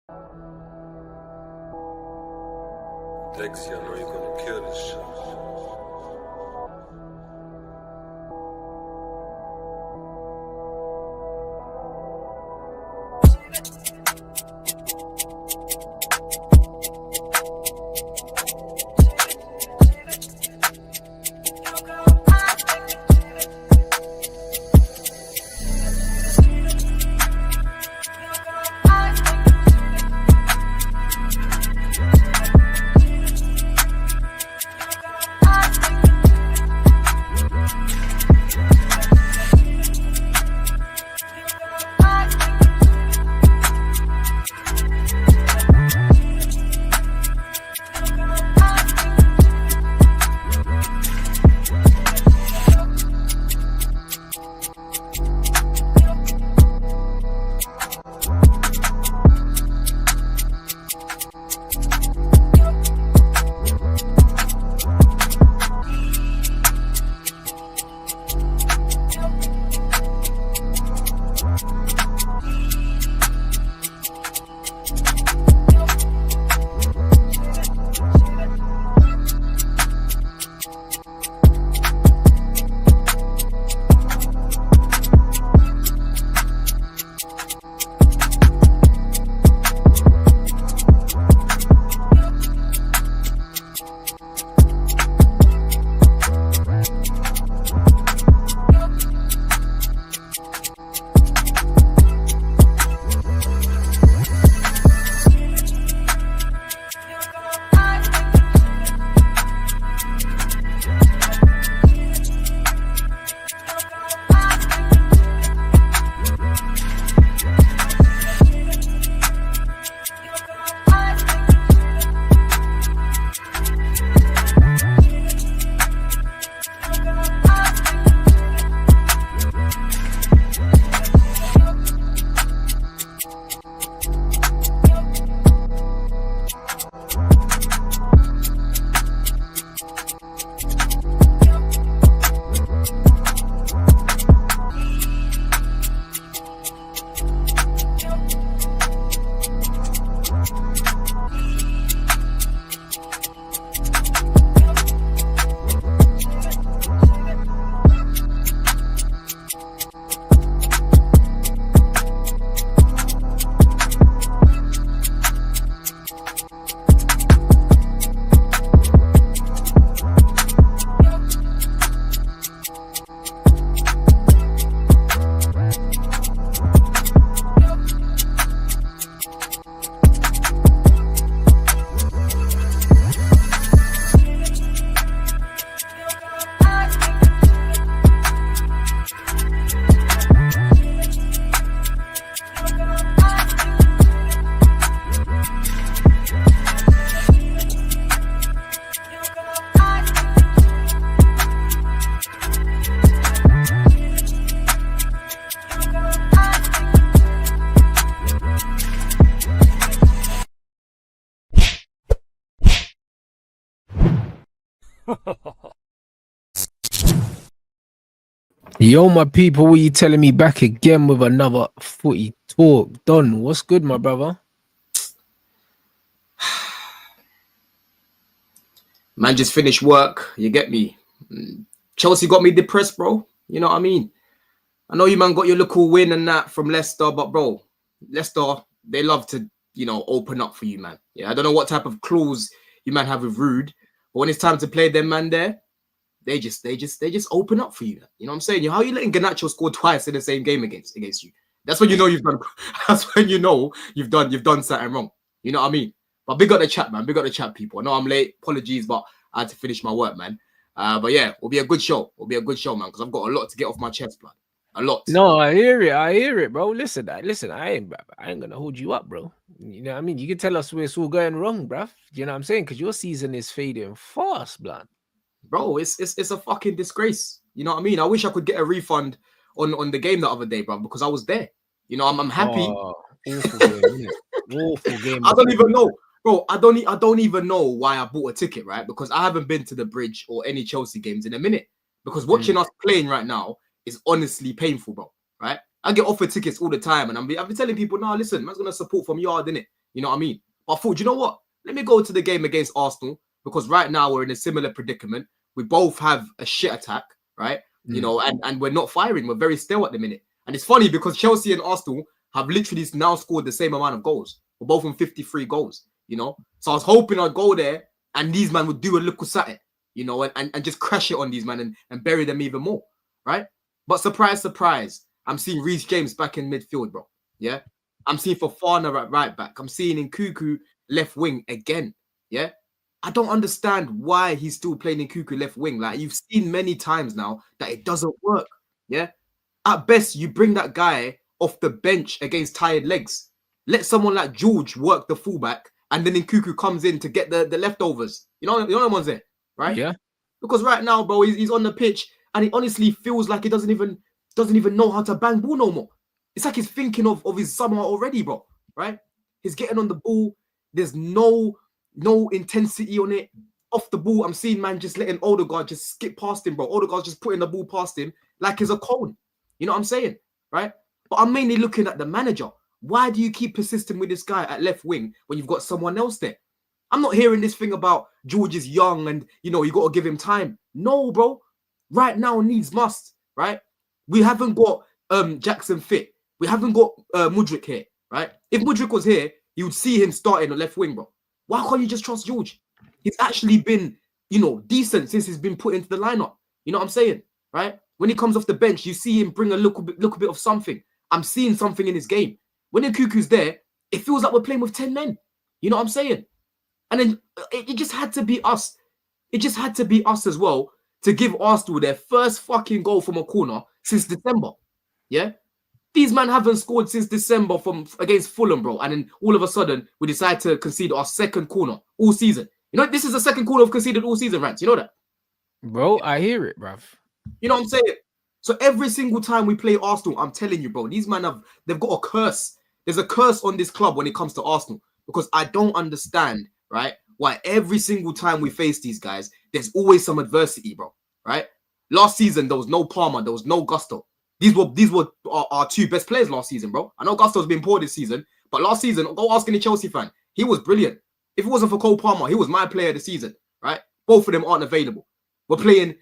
Dexy, I know you're gonna kill this shit. Yo, my people, what you telling me back again with another footy talk? Don, what's good, my brother? Man, just finished work. You get me? Chelsea got me depressed, bro. You know what I mean? I know you, man, got your little win and that from Leicester, but, bro, Leicester, they love to, you know, open up for you, man. Yeah, I don't know what type of clause you, man, have with Rude, but when it's time to play them, man, there, they just open up for you. You know what I'm saying? How are you letting Garnacho score twice in the same game against you? That's when you know you've done. That's when you know you've done something wrong. You know what I mean? But big up the chat, man. Big up the chat, people. I know I'm late. Apologies, but I had to finish my work, man. But yeah, it'll be a good show. It'll be a good show, man, because I've got a lot to get off my chest, blood. A lot. No, I hear it, bro. Listen, I ain't gonna hold you up, bro. You know what I mean? You can tell us where it's all going wrong, bruv. You know what I'm saying? Because your season is fading fast, blood. Bro, it's a fucking disgrace. You know what I mean? I wish I could get a refund on the game the other day, bro, because I was there. You know, I'm happy. Oh, awful game, awful game. I don't even know. Bro, I don't even know why I bought a ticket, right? Because I haven't been to the Bridge or any Chelsea games in a minute. Because watching us playing right now is honestly painful, bro. Right? I get offered tickets all the time, and I've been telling people, no, listen, man's gonna support from yard, innit? You know what I mean? But I thought, you know what? Let me go to the game against Arsenal because right now we're in a similar predicament. We both have a shit attack, right? You know, and we're not firing. We're very still at the minute. And it's funny because Chelsea and Arsenal have literally now scored the same amount of goals. We're both on 53 goals, you know? So I was hoping I'd go there and these men would do a little something, you know, and just crash it on these men and bury them even more, right? But surprise, surprise, I'm seeing Reece James back in midfield, bro. Yeah? I'm seeing Fofana at right back. I'm seeing Nkuku left wing again, yeah? I don't understand why he's still playing Nkuku left wing. Like, you've seen many times now that it doesn't work, yeah? At best, you bring that guy off the bench against tired legs. Let someone like George work the fullback, and then Nkuku comes in to get the leftovers. You know the one's there, right? Yeah. Because right now, bro, he's on the pitch, and he honestly feels like he doesn't even know how to bang ball no more. It's like he's thinking of his summer already, bro. Right? He's getting on the ball. There's no intensity on it. Off the ball, I'm seeing man just letting Odegaard just skip past him, bro. Odegaard's just putting the ball past him like it's a cone. You know what I'm saying? Right? But I'm mainly looking at the manager. Why do you keep persisting with this guy at left wing when you've got someone else there? I'm not hearing this thing about George is young and, you know, you got to give him time. No, bro. Right now needs must, right? We haven't got Jackson fit. We haven't got Mudryk here, right? If Mudryk was here, you would see him starting on left wing, bro. Why can't you just trust George? He's actually been, you know, decent since he's been put into the lineup. You know what I'm saying, right? When he comes off the bench, you see him bring a little bit of something. I'm seeing something in his game. When Nkuku's there, it feels like we're playing with 10 men. You know what I'm saying? And then it just had to be us. It just had to be us as well to give Arsenal their first fucking goal from a corner since December. Yeah? These men haven't scored since December against Fulham, bro. And then all of a sudden, we decide to concede our second corner all season. You know, this is the second corner we've conceded all season, Rants. You know that? Bro, I hear it, bruv. You know what I'm saying? So every single time we play Arsenal, I'm telling you, bro, these men they've got a curse. There's a curse on this club when it comes to Arsenal because I don't understand, right, why every single time we face these guys, there's always some adversity, bro, right? Last season, there was no Palmer, there was no Gusto. These were our two best players last season, bro. I know Gusto's been poor this season, but last season, go ask any Chelsea fan, he was brilliant. If it wasn't for Cole Palmer, he was my player of the season, right? Both of them aren't available. We're playing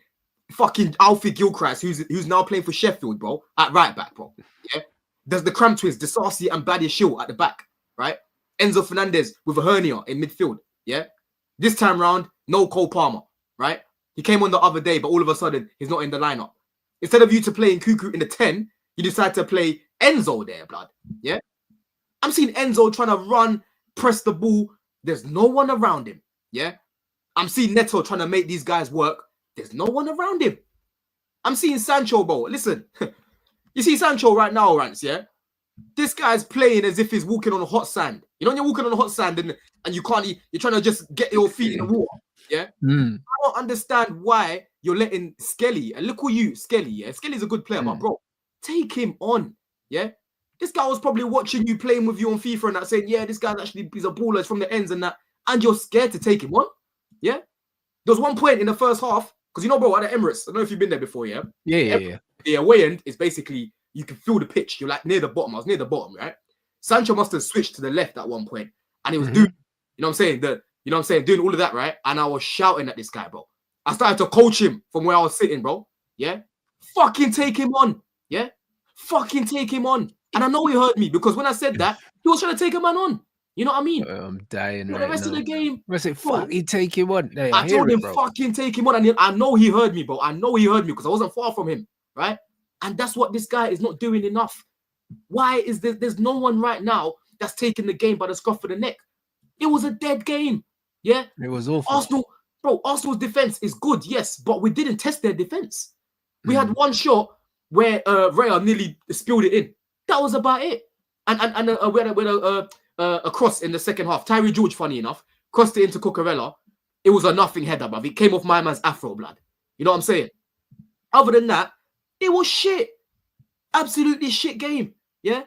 fucking Alfie Gilchrist, who's now playing for Sheffield, bro, at right back, bro. Yeah, there's the Cram twins, Disasi and Badia Shield at the back, right? Enzo Fernandez with a hernia in midfield. Yeah, this time round, no Cole Palmer, right? He came on the other day, but all of a sudden he's not in the lineup. Instead of you to playing Nkuku in the 10, you decide to play Enzo there, blood. Yeah, I'm seeing Enzo trying to run, press the ball. There's no one around him. Yeah, I'm seeing Neto trying to make these guys work. There's no one around him. I'm seeing Sancho, bro. Listen, you see Sancho right now, Rants, yeah? This guy's playing as if he's walking on hot sand. You know when you're walking on hot sand and you can't, you're trying to just get your feet in the water, yeah? I don't understand why you're letting Skelly, and look who you, Skelly, yeah? Skelly's a good player, but bro, take him on, yeah? This guy was probably watching you playing with you on FIFA and that saying, yeah, this guy's actually, he's a baller, he's from the ends and that, and you're scared to take him on, yeah? There was one point in the first half, because you know, bro, at the Emirates, I don't know if you've been there before, yeah? Yeah. The away end is basically, you can feel the pitch. You're like near the bottom. I was near the bottom, right? Sancho must have switched to the left at one point, and he was doing, you know what I'm saying? Doing all of that, right? And I was shouting at this guy, bro. I started to coach him from where I was sitting, bro. Yeah? Fucking take him on. Yeah? Fucking take him on. And I know he heard me because when I said that, he was trying to take a man on. You know what I mean? I'm dying But right the rest now. of the game, I say, fucking take him on. Hey, I told him, bro. fucking take him on. And I know he heard me, bro. I know he heard me because I wasn't far from him, right? And that's what this guy is not doing enough. Why is there's no one right now that's taking the game by the scruff of the neck? It was a dead game. Yeah? It was awful. Arsenal's defense is good, yes, but we didn't test their defense. We had one shot where Raya nearly spilled it in. That was about it. And we had a cross in the second half. Tyree George, funny enough, crossed it into Cucurella. It was a nothing header, bruv. It came off my man's afro, blood. You know what I'm saying? Other than that, it was shit. Absolutely shit game. Yeah?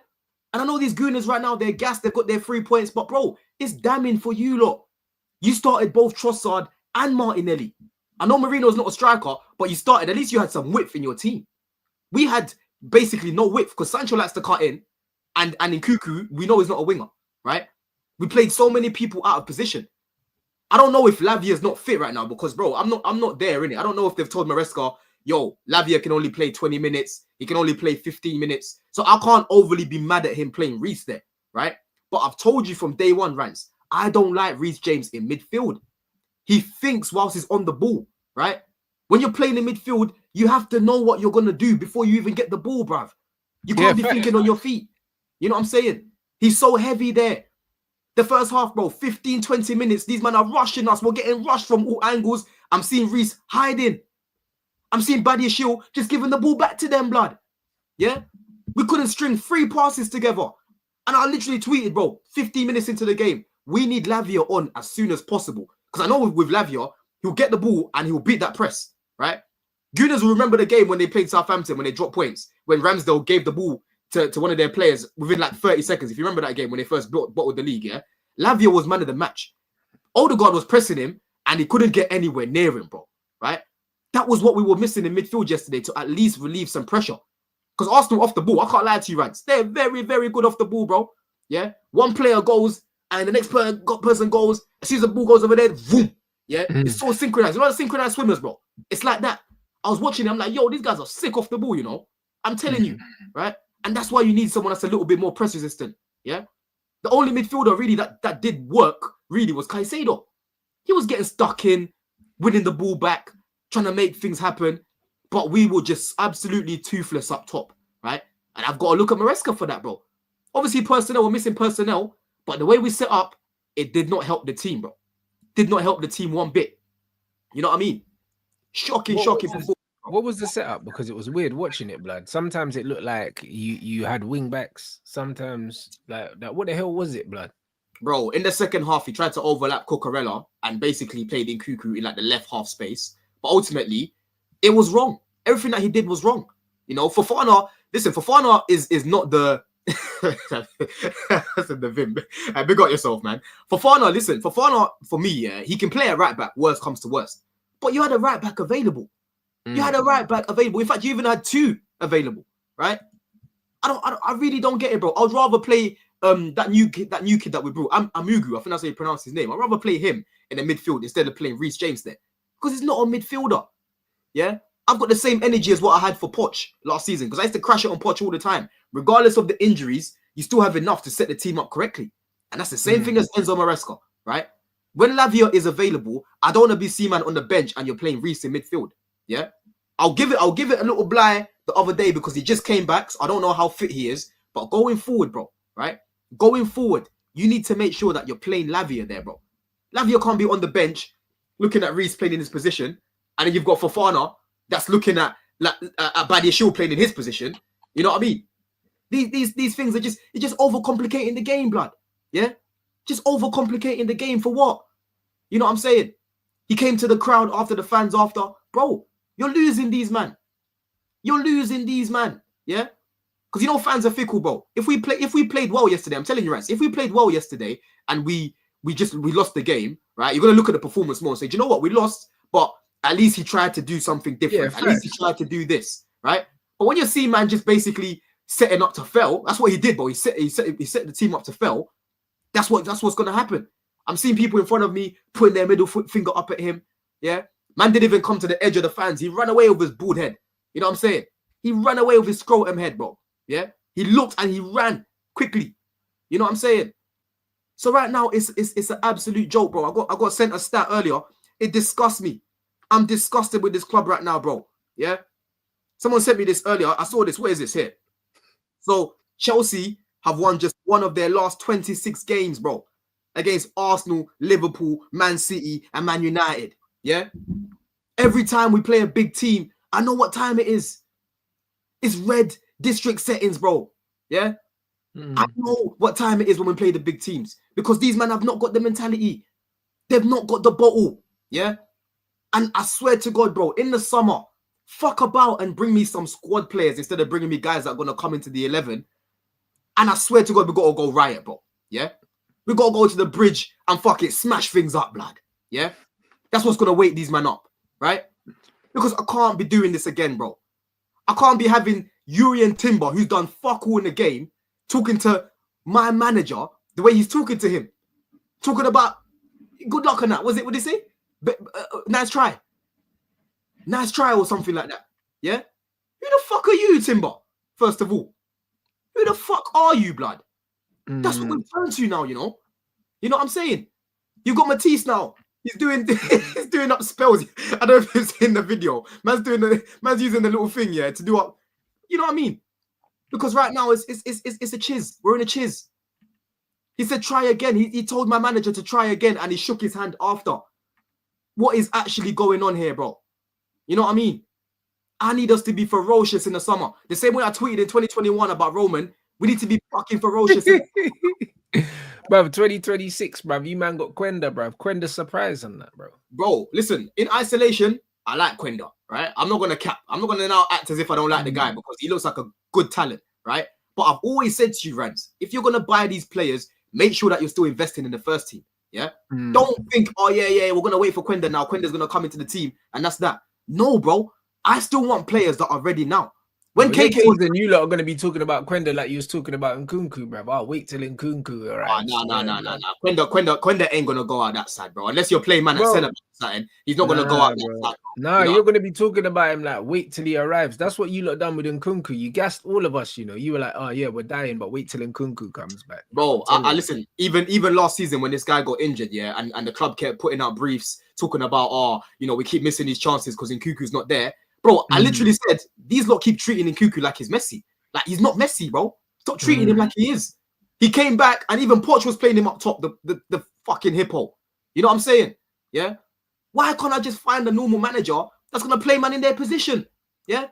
And I know these gooners right now, they're gassed, they've got their 3 points, but bro, it's damning for you lot. You started both Trossard and Martinelli. I know Marino's not a striker, but you started, at least you had some width in your team. We had basically no width because Sancho likes to cut in, and Nkuku, we know he's not a winger, right? We played so many people out of position. I don't know if Lavia is not fit right now because, bro, I'm not there, innit? I don't know if they've told Maresca, yo, Lavia can only play 20 minutes. He can only play 15 minutes. So I can't overly be mad at him playing Reece there, right? But I've told you from day one, Rants, I don't like Reece James in midfield. He thinks whilst he's on the ball, right? When you're playing in midfield, you have to know what you're going to do before you even get the ball, bruv. You can't be thinking on your feet. You know what I'm saying? He's so heavy there. The first half, bro, 15, 20 minutes, these men are rushing us. We're getting rushed from all angles. I'm seeing Reece hiding. I'm seeing Badiashile just giving the ball back to them, blood. Yeah? We couldn't string 3 passes together. And I literally tweeted, bro, 15 minutes into the game, we need Lavia on as soon as possible. Because I know with Lavia, he'll get the ball and he'll beat that press, right? Gooners will remember the game when they played Southampton, when they dropped points, when Ramsdale gave the ball to one of their players within like 30 seconds. If you remember that game when they first bottled the league, yeah? Lavia was man of the match. Odegaard was pressing him and he couldn't get anywhere near him, bro, right? That was what we were missing in midfield yesterday to at least relieve some pressure. Because Arsenal off the ball, I can't lie to you, Rants. They're very, very good off the ball, bro. Yeah? One player goes and the next person goes, as soon as the ball goes over there, boom. Yeah? It's so synchronized. You know the synchronized swimmers, bro? It's like that. I was watching them, I'm like, yo, these guys are sick off the ball, you know? I'm telling you, right? And that's why you need someone that's a little bit more press resistant, yeah? The only midfielder really that did work, really, was Caicedo. He was getting stuck in, winning the ball back, trying to make things happen, but we were just absolutely toothless up top, right? And I've got to look at Maresca for that, bro. Obviously, personnel, we're missing personnel, but the way we set up, it did not help the team, bro. Did not help the team one bit. You know what I mean? Shocking. What was the setup? Because it was weird watching it, blood. Sometimes it looked like you had wing backs. Sometimes like that. What the hell was it, blood? Bro, in the second half, he tried to overlap Cucurella and basically played in Cuckoo in like the left half space. But ultimately, it was wrong. Everything that he did was wrong. You know, Fofana, listen, Fofana is not the that's in the Vim. Big up yourself, man. Fofana, for me, yeah, he can play at right back, worst comes to worst. But you had a right back available. You had a right back available. In fact, you even had 2 available, right? I really don't get it, bro. I'd rather play that new kid that we brought, Amugu. I think that's how you pronounce his name. I'd rather play him in the midfield instead of playing Reece James there. Because he's not a midfielder. Yeah? I've got the same energy as what I had for Poch last season. Because I used to crash it on Poch all the time. Regardless of the injuries, you still have enough to set the team up correctly. And that's the same thing as Enzo Maresca, right? When Lavia is available, I don't want to be Seaman on the bench and you're playing Reece in midfield. Yeah? I'll give it a little bly the other day because he just came back. So I don't know how fit he is. But going forward, bro, right? Going forward, you need to make sure that you're playing Lavia there, bro. Lavia can't be on the bench looking at Reece playing in his position. And then you've got Fofana that's looking at Badiashile playing in his position. You know what I mean? These things are just overcomplicating the game, blood. Yeah? Just overcomplicating the game for what? You know what I'm saying? He came to the crowd after the fans after. Bro, you're losing these, man. You're losing these, man. Yeah? Because you know fans are fickle, bro. If we played well yesterday, I'm telling you, Rants, if we played well yesterday and we lost the game, right? You're gonna look at the performance more and say, do you know what? We lost, but at least he tried to do something different. At least he tried to do this, right? But when you see man just basically setting up to fail, that's what he did, bro. He set the team up to fail. That's what's gonna happen. I'm seeing people in front of me putting their middle finger up at him. Yeah, man didn't even come to the edge of the fans. He ran away with his bald head. You know what I'm saying? He ran away with his scrotum head, bro. Yeah, he looked and he ran quickly. You know what I'm saying? So right now it's an absolute joke, bro. I got sent a stat earlier. It disgusts me. I'm disgusted with this club right now, bro. Yeah, someone sent me this earlier. I saw this. What is this here? So Chelsea have won just one of their last 26 games, bro, against Arsenal, Liverpool, Man City, and Man United. Yeah, every time we play a big team, I know what time it is. It's red district settings, bro. Yeah, I know what time it is when we play the big teams because these men have not got the mentality. They've not got the bottle. Yeah, and I swear to God, bro, in the summer, fuck about and bring me some squad players instead of bringing me guys that are gonna come into the 11. And I swear to God, we gotta go riot, bro. Yeah, we gotta go to the bridge and fuck it, smash things up, blood. Yeah, that's what's gonna wake these men up, right? Because I can't be doing this again, bro. I can't be having Yuri and Timber, who's done fuck all in the game, talking to my manager the way he's talking to him. talking about good luck on that. What did he say? Nice try. Nice try or something like that. Yeah? Who the fuck are you, Timber? First of all. Who the fuck are you, blood? That's what we've turned to now, you know? You know what I'm saying? You've got Matisse now. He's doing up spells. I don't know if you've seen the video. Man's using the little thing, yeah, to do up. You know what I mean? Because right now it's a chiz. We're in a chiz. He said try again. He told my manager to try again, and he shook his hand after. What is actually going on here, bro? You know what I mean? I need us to be ferocious in the summer. The same way I tweeted in 2021 about Roman. We need to be fucking ferocious. Bruv, 2026, bruv. You man got Quenda, bruv. Quenda surprise on that, bro. Bro, listen, in isolation, I like Quenda, right? I'm not going to cap. I'm not going to now act as if I don't like the guy because he looks like a good talent, right? But I've always said to you, Rants, if you're going to buy these players, make sure that you're still investing in the first team, yeah? Don't think, oh, yeah, we're going to wait for Quenda now. Quenda's going to come into the team, and that's that. No, bro. I still want players that are ready now. When KK was, then you lot are going to be talking about Quenda like you was talking about Nkunku, bruv. I'll wait till Nkunku, all right? No. Quenda ain't going to go out that side, bro. Unless you're playing man at centre back, he's not going to go out that side. Nah, you're going to be talking about him like, wait till he arrives. That's what you lot done with Nkunku. You gassed all of us, you know. You were like, oh, yeah, we're dying, but wait till Nkunku comes back. Bro, I listen, even last season when this guy got injured, yeah, and the club kept putting out briefs talking about, oh, you know, we keep missing these chances because Nkunku's not there. Bro, I literally said, these lot keep treating Nkunku like he's Messi. Like, he's not Messi, bro. Stop treating him like he is. He came back, and even Poch was playing him up top, the fucking hippo. You know what I'm saying? Yeah? Why can't I just find a normal manager that's going to play man in their position? Yeah?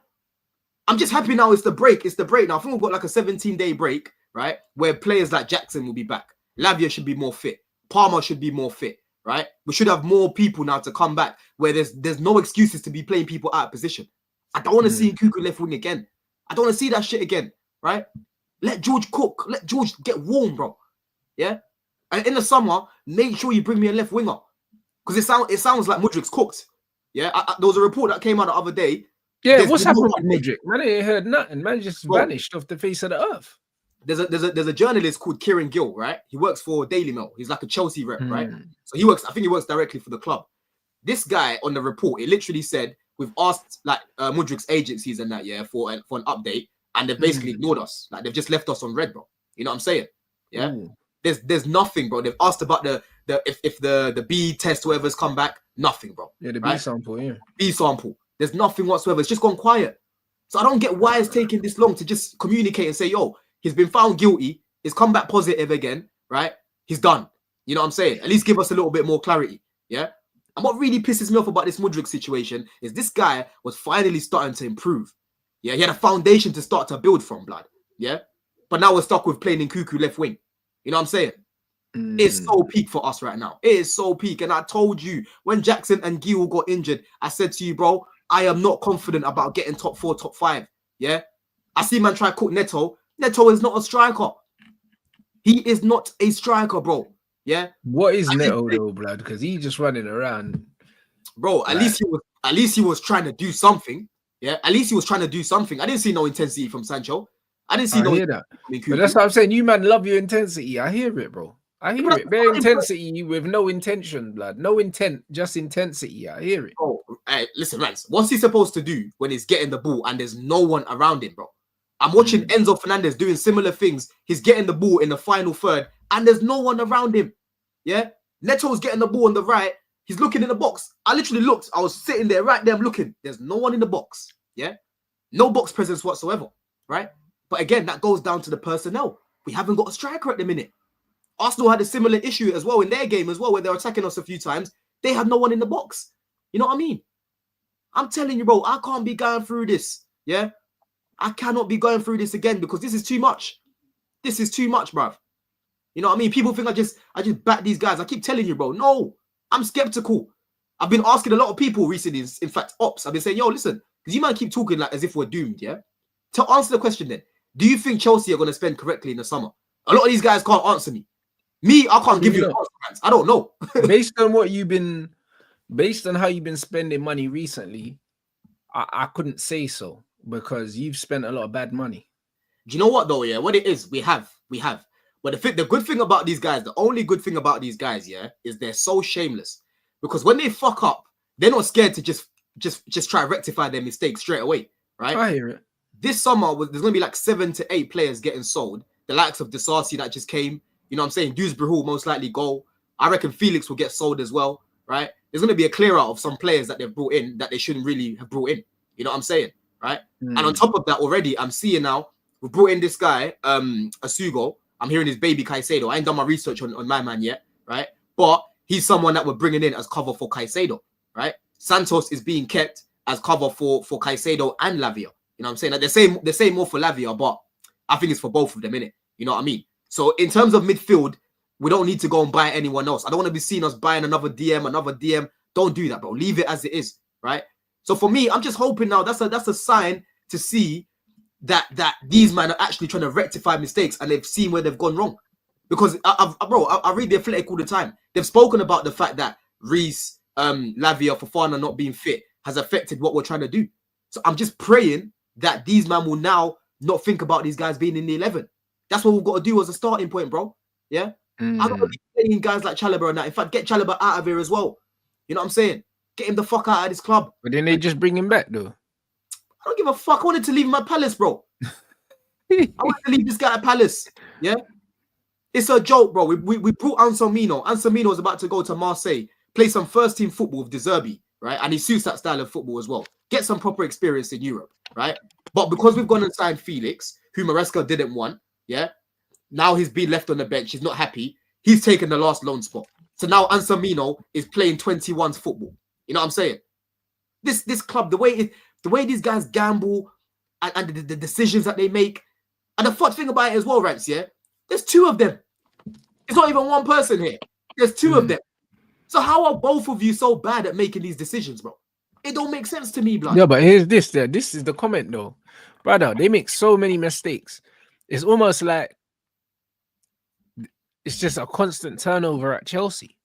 I'm just happy now it's the break. It's the break now. I think we've got like a 17-day break, right? Where players like Jackson will be back. Lavia should be more fit. Palmer should be more fit. Right, we should have more people now to come back where there's no excuses to be playing people out of position. I don't want to see Nkunku left wing again. I don't want to see that shit again. Right? Let George cook. Let George get warm, bro. Yeah. And in the summer, make sure you bring me a left winger because it sounds like Mudrik's cooked. Yeah. There was a report that came out the other day. Yeah. What's happened with Mudrik? Man, I ain't heard nothing. Man just vanished off the face of the earth. There's a journalist called Kieran Gill, right? He works for Daily Mail. He's like a Chelsea rep, right? So I think he works directly for the club. This guy on the report, it literally said, we've asked like Mudrik's agencies and that, yeah, for an update, and they've basically ignored us. Like they've just left us on red, bro. You know what I'm saying? Yeah. There's nothing, bro. They've asked about if the B test, whatever's come back, nothing, bro. Yeah, the B sample, yeah. B sample. There's nothing whatsoever. It's just gone quiet. So I don't get why it's taking this long to just communicate and say, yo, he's been found guilty. He's come back positive again, right? He's done. You know what I'm saying? At least give us a little bit more clarity, yeah? And what really pisses me off about this Mudryk situation is this guy was finally starting to improve. Yeah, he had a foundation to start to build from, blood. Yeah? But now we're stuck with playing Nkunku left wing. You know what I'm saying? It's so peak for us right now. It is so peak. And I told you, when Jackson and Gil got injured, I said to you, bro, I am not confident about getting top 4, top 5. Yeah? I see man try to cook Neto. Neto is not a striker. He is not a striker, bro. Yeah. What is Neto though, blood? Because he's just running around. Bro, at least he was trying to do something. Yeah. At least he was trying to do something. I didn't see no intensity from Sancho. I didn't see no hear that. But that's what I'm saying. You man love your intensity. I hear it, bro. I hear it. Bare intensity with no intention, blood. No intent, just intensity. I hear it. Bro, listen, Rants. What's he supposed to do when he's getting the ball and there's no one around him, bro? I'm watching Enzo Fernandez doing similar things. He's getting the ball in the final third and there's no one around him. Yeah? Neto's getting the ball on the right. He's looking in the box. I literally looked. I was sitting there right there. I'm looking. There's no one in the box. Yeah? No box presence whatsoever. Right? But again, that goes down to the personnel. We haven't got a striker at the minute. Arsenal had a similar issue as well in their game as well, where they were attacking us a few times. They had no one in the box. You know what I mean? I'm telling you, bro, I can't be going through this. Yeah? I cannot be going through this again because this is too much. This is too much, bruv. You know what I mean? People think I just back these guys. I keep telling you, bro. No, I'm skeptical. I've been asking a lot of people recently, in fact, ops. I've been saying, yo, listen, because you might keep talking like as if we're doomed, yeah? To answer the question then, do you think Chelsea are going to spend correctly in the summer? A lot of these guys can't answer me. Me, I can't give you an answer. I don't know. Based on how you've been spending money recently, I couldn't say so because you've spent a lot of bad money. Do you know what though? Yeah, what it is, we have. But the good thing about these guys, the only good thing about these guys, yeah, is they're so shameless. Because when they fuck up, they're not scared to just try to rectify their mistakes straight away, right? I hear it. This summer, there's going to be like 7 to 8 players getting sold. The likes of Disasi that just came. You know what I'm saying? Dewsbury will most likely go. I reckon Felix will get sold as well, right? There's going to be a clear out of some players that they've brought in that they shouldn't really have brought in. You know what I'm saying, right? And on top of that already, I'm seeing now, we've brought in this guy, Asugo. I'm hearing his baby Caicedo. I ain't done my research on my man yet, right? But he's someone that we're bringing in as cover for Caicedo, right? Santos is being kept as cover for Caicedo and Lavia. You know what I'm saying? Like they're saying more for Lavia, but I think it's for both of them, innit? You know what I mean? So in terms of midfield, we don't need to go and buy anyone else. I don't want to be seen us buying another DM. Don't do that, bro. Leave it as it is, right? So for me, I'm just hoping now that's a sign to see that these men are actually trying to rectify mistakes and they've seen where they've gone wrong. Because I read the Athletic all the time. They've spoken about the fact that Reece, Lavia, Fofana not being fit has affected what we're trying to do. So I'm just praying that these men will now not think about these guys being in the 11. That's what we've got to do as a starting point, bro. Yeah? I don't want to be playing guys like Chalobah and that. In fact, get Chalobah out of here as well. You know what I'm saying? Get him the fuck out of this club. But then they just bring him back, though. I don't give a fuck. I wanted to leave him at Palace, bro. I wanted to leave this guy at Palace. Yeah? It's a joke, bro. We brought Anselmino. Anselmino is about to go to Marseille, play some first-team football with De Zerbi, right? And he suits that style of football as well. Get some proper experience in Europe, right? But because we've gone and signed Felix, who Maresca didn't want, yeah? Now he's been left on the bench. He's not happy. He's taken the last loan spot. So now Anselmino is playing 21's football. You know what I'm saying? This club, the way these guys gamble and the decisions that they make, and the fuck thing about it as well, Rants, yeah? There's 2 of them. It's not even one person here. There's 2 of them. So how are both of you so bad at making these decisions, bro? It don't make sense to me, blood. Yeah, but here's this. This is the comment, though. Brother, they make so many mistakes. It's almost like it's just a constant turnover at Chelsea.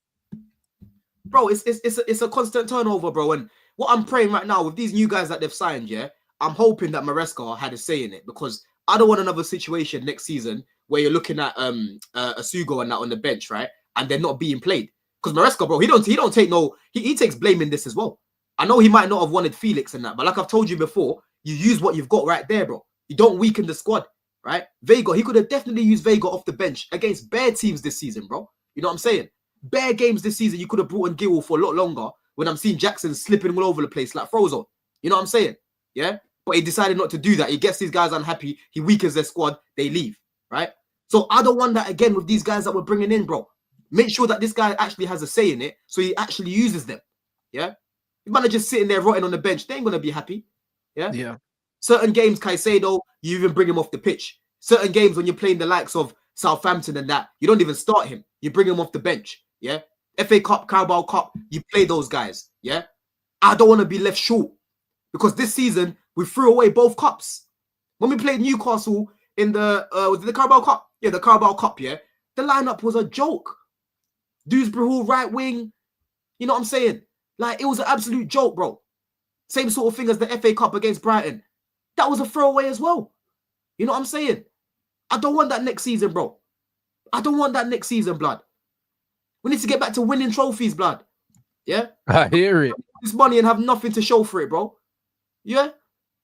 Bro, it's a constant turnover, bro. And what I'm praying right now with these new guys that they've signed, yeah, I'm hoping that Maresca had a say in it, because I don't want another situation next season where you're looking at Asugo and that on the bench, right? And they're not being played. Because Maresca, bro, he takes blame in this as well. I know he might not have wanted Felix and that, but like I've told you before, you use what you've got right there, bro. You don't weaken the squad, right? Vega, he could have definitely used Vega off the bench against bare teams this season, bro. You know what I'm saying? Bare games this season, you could have brought in Gil for a lot longer when I'm seeing Jackson slipping all over the place like Frozone. You know what I'm saying? Yeah? But he decided not to do that. He gets these guys unhappy. He weakens their squad. They leave, right? So I don't want that again with these guys that we're bringing in, bro. Make sure that this guy actually has a say in it so he actually uses them, yeah? If man are just sitting there rotting on the bench, they ain't going to be happy, yeah? Yeah. Certain games, Caicedo, you even bring him off the pitch. Certain games when you're playing the likes of Southampton and that, you don't even start him. You bring him off the bench, yeah? FA Cup, Carabao Cup, you play those guys, yeah? I don't want to be left short because this season, we threw away both cups. When we played Newcastle in was it the Carabao Cup? Yeah, the Carabao Cup, yeah? The lineup was a joke. Dewsbury right wing, you know what I'm saying? Like, it was an absolute joke, bro. Same sort of thing as the FA Cup against Brighton. That was a throwaway as well. You know what I'm saying? I don't want that next season, bro. I don't want that next season, blood. We need to get back to winning trophies, blood. Yeah? I hear it. This money and have nothing to show for it, bro. Yeah?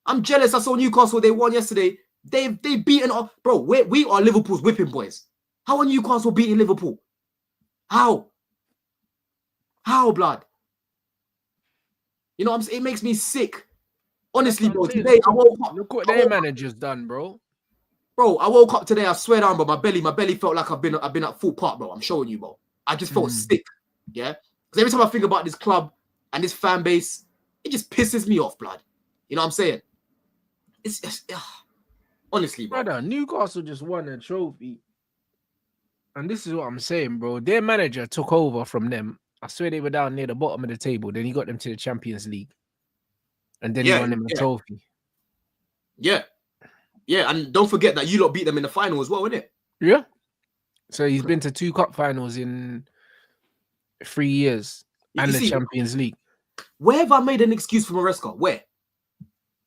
I'm jealous. I saw Newcastle, they won yesterday. They've beaten up. Bro, we are Liverpool's whipping boys. How are Newcastle beating Liverpool? How? How, blood? You know what I'm saying? It makes me sick. Honestly, bro, today I woke up. Look what their manager's done, bro. Bro, I woke up today, I swear down, bro, my belly felt like I've been at full park, bro. I'm showing you, bro. I just felt sick, yeah? Because every time I think about this club and this fan base, it just pisses me off, blood. You know what I'm saying? It's just, honestly, bro. Brother, Newcastle just won a trophy. And this is what I'm saying, bro. Their manager took over from them. I swear they were down near the bottom of the table. Then he got them to the Champions League. And then he won them a trophy. Yeah. Yeah, and don't forget that you lot beat them in the final as well, innit? Yeah. So he's been to 2 cup finals in 3 years. And the Champions League. Where have I made an excuse for Maresca? Where?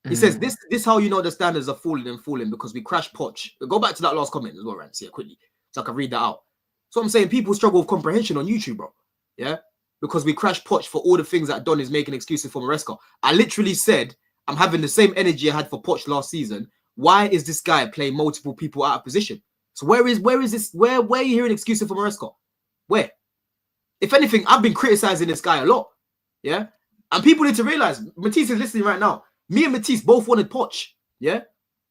He says, this how you know the standards are falling because we crashed Poch. Go back to that last comment as well, Rants, quickly. so I can read that out. So I'm saying people struggle with comprehension on YouTube, bro. Yeah, because we crash Poch for all the things that Don is making excuses for Maresca. I literally said I'm having the same energy I had for Poch last season. Why is this guy playing multiple people out of position? So where is this? Where are you hearing excuses for Maresca? Where? If anything, I've been criticizing this guy a lot. Yeah, and people need to realize Matisse is listening right now. Me and Matisse both wanted Poch. Yeah,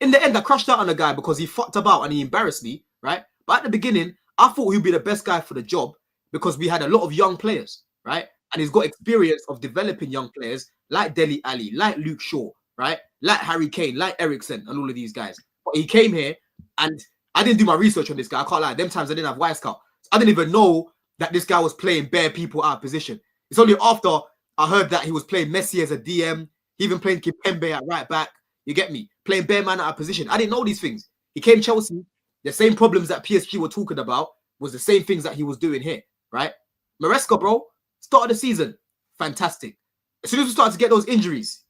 in the end, I crashed out on the guy because he fucked about and he embarrassed me. Right, but at the beginning, I thought he'd be the best guy for the job because we had a lot of young players. Right, and he's got experience of developing young players like Dele Alli, like Luke Shaw, right, like Harry Kane, like Ericsson, and all of these guys. But he came here, and I didn't do my research on this guy. I can't lie. Them times I didn't have Wisecout. I didn't even know that this guy was playing bare people out of position. It's only after I heard that he was playing Messi as a DM, he even playing Kimpembe at right back. You get me? Playing bare man out of position. I didn't know these things. He came Chelsea. The same problems that PSG were talking about was the same things that he was doing here, right? Maresca, bro, start of the season, fantastic. As soon as we started to get those injuries,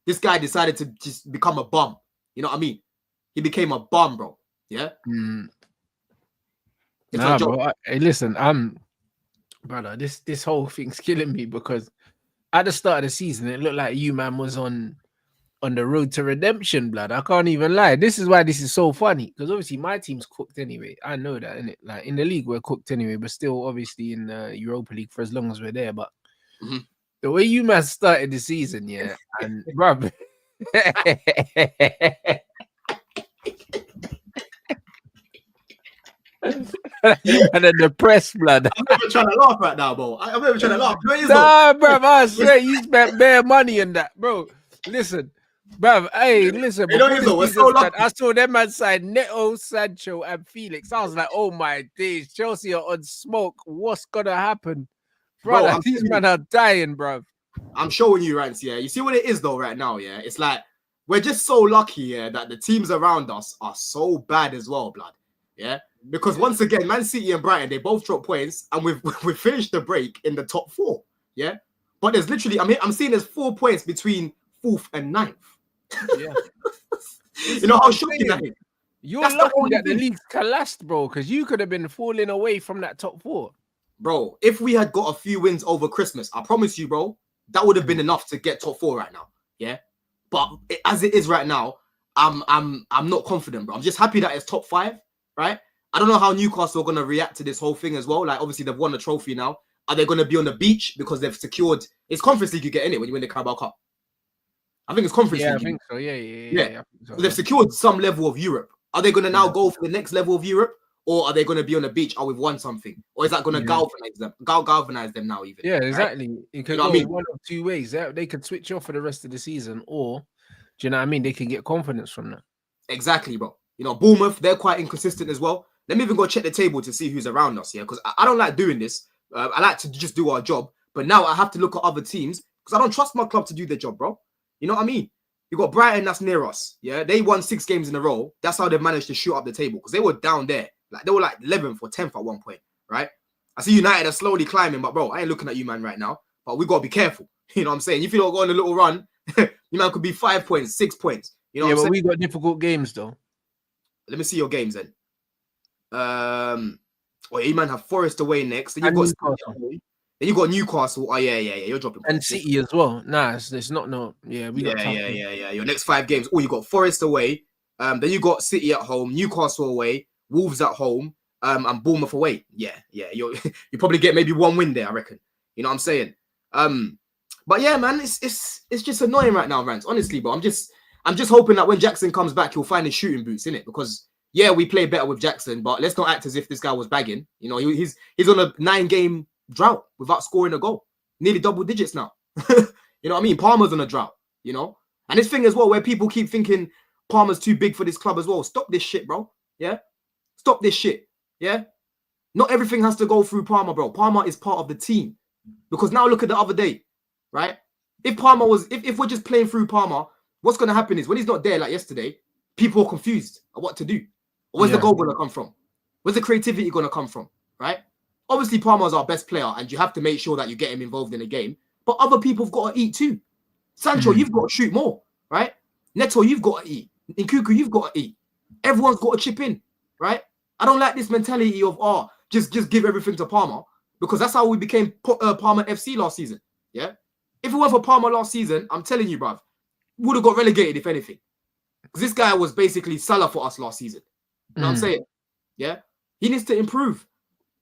this guy decided to just become a bum. You know what I mean? He became a bum, bro. Yeah? Nah, bro. Hey, listen, brother, this whole thing's killing me because at the start of the season, it looked like you man was on the road to redemption, blood. I can't even lie. This is why this is so funny because obviously my team's cooked anyway. I know that, innit? Like in the league, we're cooked anyway, but still obviously in the Europa League for as long as we're there. But the way you man started the season, yeah, and bruv. And then the press, blood. I'm never trying to laugh right now, bro. I'm never trying to laugh. Nah, bro, I swear you spent bare money on that, bro. Listen, bro. Hey, listen. I saw them man side Neto, Sancho, and Felix. I was like, oh my days, Chelsea are on smoke. What's gonna happen, bro? These men are dying, bro. I'm showing you, Rants. Yeah, you see what it is though, right now. Yeah, it's like we're just so lucky, yeah, that the teams around us are so bad as well, blood. Yeah. Because once again, Man City and Brighton, they both dropped points, and we've finished the break in the top 4. Yeah, but there's literally, I'm seeing there's 4 points between 4th and 9th. Yeah, you know how shocking that is. You're lucky that the league's collapsed, bro, because you could have been falling away from that top 4. Bro, if we had got a few wins over Christmas, I promise you, bro, that would have been enough to get top 4 right now. Yeah, but as it is right now, I'm not confident, bro. I'm just happy that it's top 5, right? I don't know how Newcastle are going to react to this whole thing as well. Like, obviously, they've won the trophy now. Are they going to be on the beach because they've secured... It's Conference League you get in it when you win the Carabao Cup. I think it's Conference League. I think so. Yeah. So they've secured some level of Europe. Are they going to now go for the next level of Europe? Or are they going to be on the beach? Oh, we've won something. Or is that going to galvanize them now even? Yeah, exactly. Right? It could go one of 2 ways. They could switch off for the rest of the season, or, do you know what I mean? They can get confidence from that. Exactly, bro. You know, Bournemouth, they're quite inconsistent as well. Let me even go check the table to see who's around us, yeah? Because I don't like doing this. I like to just do our job. But now I have to look at other teams because I don't trust my club to do their job, bro. You know what I mean? You got Brighton that's near us, yeah? They won 6 games in a row. That's how they managed to shoot up the table because they were down there. Like, they were like 11th or 10th at one point, right? I see United are slowly climbing, but, bro, I ain't looking at you, man, right now. But we got to be careful. You know what I'm saying? If you don't go on a little run, you man could be 5 points, 6 points. You know what I'm saying? We got difficult games, though. Let me see your games then. You man have Forest away next. Then you got Newcastle. Oh yeah. You're dropping. And City as well. Nah, it's not no. Yeah, yeah. Your next 5 games. Oh, you got Forest away. Then you got City at home, Newcastle away, Wolves at home, and Bournemouth away. Yeah. You probably get maybe 1 win there, I reckon. You know what I'm saying? But yeah, man, it's just annoying right now, Rants. Honestly, bro, I'm just hoping that when Jackson comes back, he'll find his shooting boots, innit? Because yeah, we play better with Jackson, but let's not act as if this guy was bagging. You know, he's on a 9-game drought without scoring a goal, nearly double digits now. You know what I mean? Palmer's on a drought. You know, and this thing as well, where people keep thinking Palmer's too big for this club as well. Stop this shit, bro. Yeah, stop this shit. Yeah, not everything has to go through Palmer, bro. Palmer is part of the team. Because now look at the other day, right? If Palmer was, if we're just playing through Palmer, what's going to happen is when he's not there like yesterday, people are confused on what to do. Where's the goal going to come from? Where's the creativity going to come from, right? Obviously, Palmer's our best player, and you have to make sure that you get him involved in the game. But other people have got to eat too. Sancho, you've got to shoot more, right? Neto, you've got to eat. Nkunku, you've got to eat. Everyone's got to chip in, right? I don't like this mentality of just give everything to Palmer, because that's how we became Palmer FC last season. Yeah, if it weren't for Palmer last season, I'm telling you, bruv, we would have got relegated if anything. Because this guy was basically Salah for us last season. You know what I'm saying? Yeah, he needs to improve.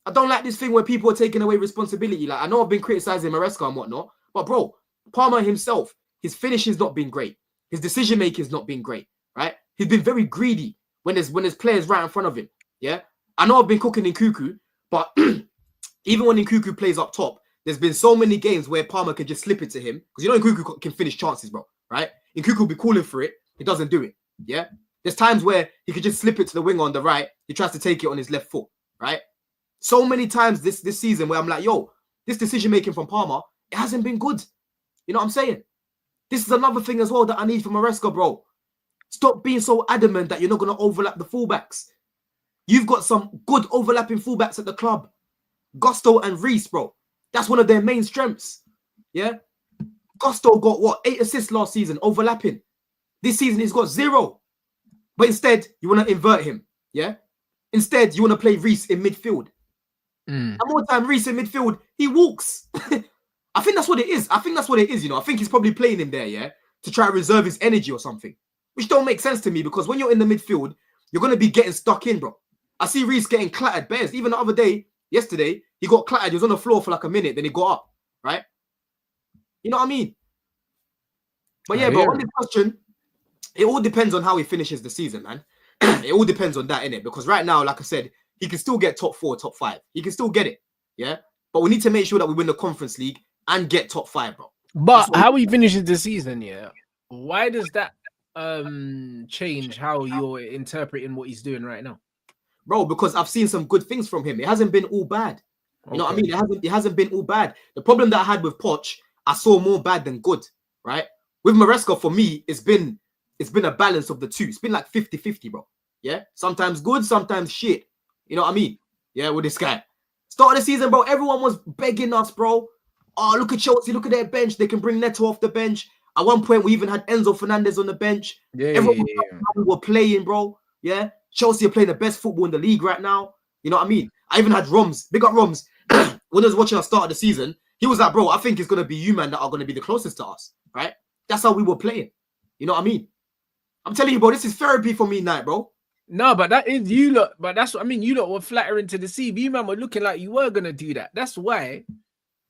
I don't like this thing where people are taking away responsibility. Like, I know I've been criticizing Maresca and whatnot, but bro, Palmer himself, his finishing's not been great. His decision making's not been great, right? He's been very greedy when there's players right in front of him. Yeah, I know I've been cooking Nkuku, but even when Nkuku plays up top, there's been so many games where Palmer can just slip it to him, because you know Nkuku can finish chances, bro, right? Nkuku will be calling for it, he doesn't do it. Yeah, there's times where he could just slip it to the winger on the right, he tries to take it on his left foot, right? So many times this season where I'm like, yo, this decision making from Palmer, it hasn't been good. You know what I'm saying? This is another thing as well that I need from Maresca, bro. Stop being so adamant that you're not going to overlap the fullbacks. You've got some good overlapping fullbacks at the club. Gusto and Reece, bro. That's one of their main strengths. Yeah? Gusto got, what, 8 assists last season, overlapping. This season, he's got 0. But instead, you want to invert him. Yeah? Instead, you want to play Reece in midfield. And more time, Reece in midfield, he walks. I think that's what it is. You know. I think he's probably playing him there, yeah, to try to reserve his energy or something, which don't make sense to me, because when you're in the midfield, you're going to be getting stuck in, bro. I see Reece getting clattered. Bears. Even the other day, yesterday, he got clattered. He was on the floor for like a minute, then he got up, right? You know what I mean? But yeah, bro, on this question, it all depends on how he finishes the season, man. It all depends on that, innit? Because right now, like I said, he can still get top 4, top 5. He can still get it, yeah? But we need to make sure that we win the Conference League and get top 5, bro. But how he finishes the season, yeah, why does that change how you're interpreting what he's doing right now? Bro, because I've seen some good things from him. It hasn't been all bad. You know what I mean? It hasn't been all bad. The problem that I had with Poch, I saw more bad than good, right? With Maresca, for me, it's been a balance of the two. It's been like 50-50, bro. Yeah? Sometimes good, sometimes shit. You know what I mean? Yeah, with this guy. Start of the season, bro, everyone was begging us, bro. Oh, look at Chelsea, look at their bench. They can bring Neto off the bench. At one point, we even had Enzo Fernandez on the bench. Everyone we were playing, bro. Yeah? Chelsea are playing the best football in the league right now. You know what I mean? I even had Roms. Big up Roms. When I was watching our start of the season, he was like, bro, I think it's going to be you, man, that are going to be the closest to us, right? That's how we were playing. You know what I mean? I'm telling you, bro, this is therapy for me night, bro. No, but that is you lot. But that's what I mean. You lot were flattering to deceive. You man were looking like you were going to do that. That's why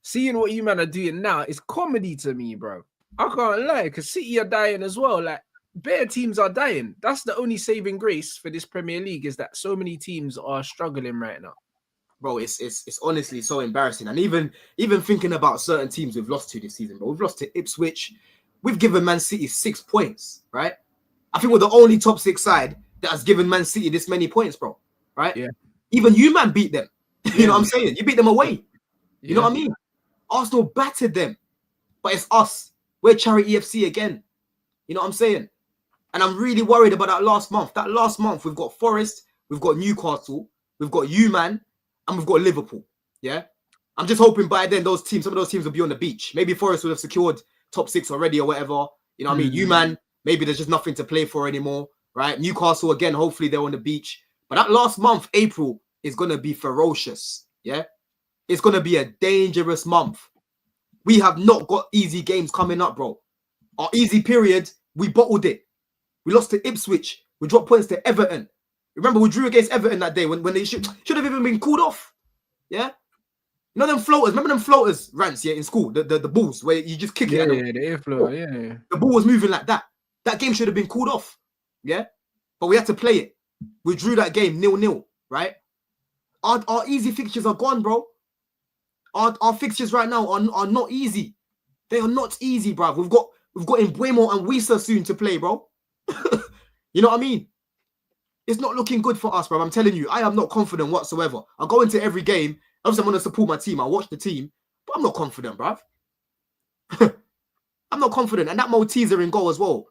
seeing what you man are doing now is comedy to me, bro. I can't lie, because City are dying as well. Like, better teams are dying. That's the only saving grace for this Premier League, is that so many teams are struggling right now. Bro, it's honestly so embarrassing. And even thinking about certain teams we've lost to this season, bro. We've lost to Ipswich. We've given Man City 6 points, right? I think we're the only top 6 side that has given Man City this many points, bro. Right? Yeah. Even you, man, beat them. You know what I'm saying? You beat them away. You know what I mean? Arsenal battered them. But it's us. We're Charity FC again. You know what I'm saying? And I'm really worried about that last month. That last month, we've got Forest, we've got Newcastle, we've got you, man, and we've got Liverpool. Yeah? I'm just hoping by then some of those teams will be on the beach. Maybe Forest would have secured top 6 already or whatever. You know what I mean? You, man, maybe there's just nothing to play for anymore, right? Newcastle, again, hopefully they're on the beach. But that last month, April, is going to be ferocious. Yeah? It's going to be a dangerous month. We have not got easy games coming up, bro. Our easy period, we bottled it. We lost to Ipswich. We dropped points to Everton. Remember, we drew against Everton that day when they should have even been called off. Yeah? You know them floaters? Remember them floaters, Rants, yeah, in school? The balls where you just kick it. Yeah, the air floater, yeah. The ball was moving like that. That game should have been called off. Yeah? But we had to play it. We drew that game 0-0, right? Our easy fixtures are gone, bro. Our fixtures right now are not easy. They are not easy, bro. We've got Mbuemo and Wisa soon to play, bro. You know what I mean? It's not looking good for us, bro. I'm telling you, I am not confident whatsoever. I'll go into every game. Obviously, I'm going to support my team. I'll watch the team. But I'm not confident, bro. I'm not confident. And that Malteser in goal as well.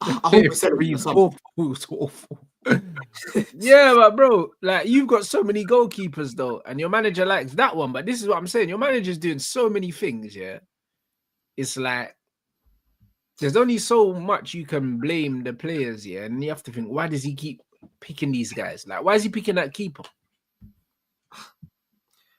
I hope it's awful. Yeah, but bro, like, you've got so many goalkeepers though, and your manager likes that one. But this is what I'm saying. Your manager's doing so many things, yeah. It's like there's only so much you can blame the players, yeah, and you have to think, why does he keep picking these guys? Like, why is he picking that keeper?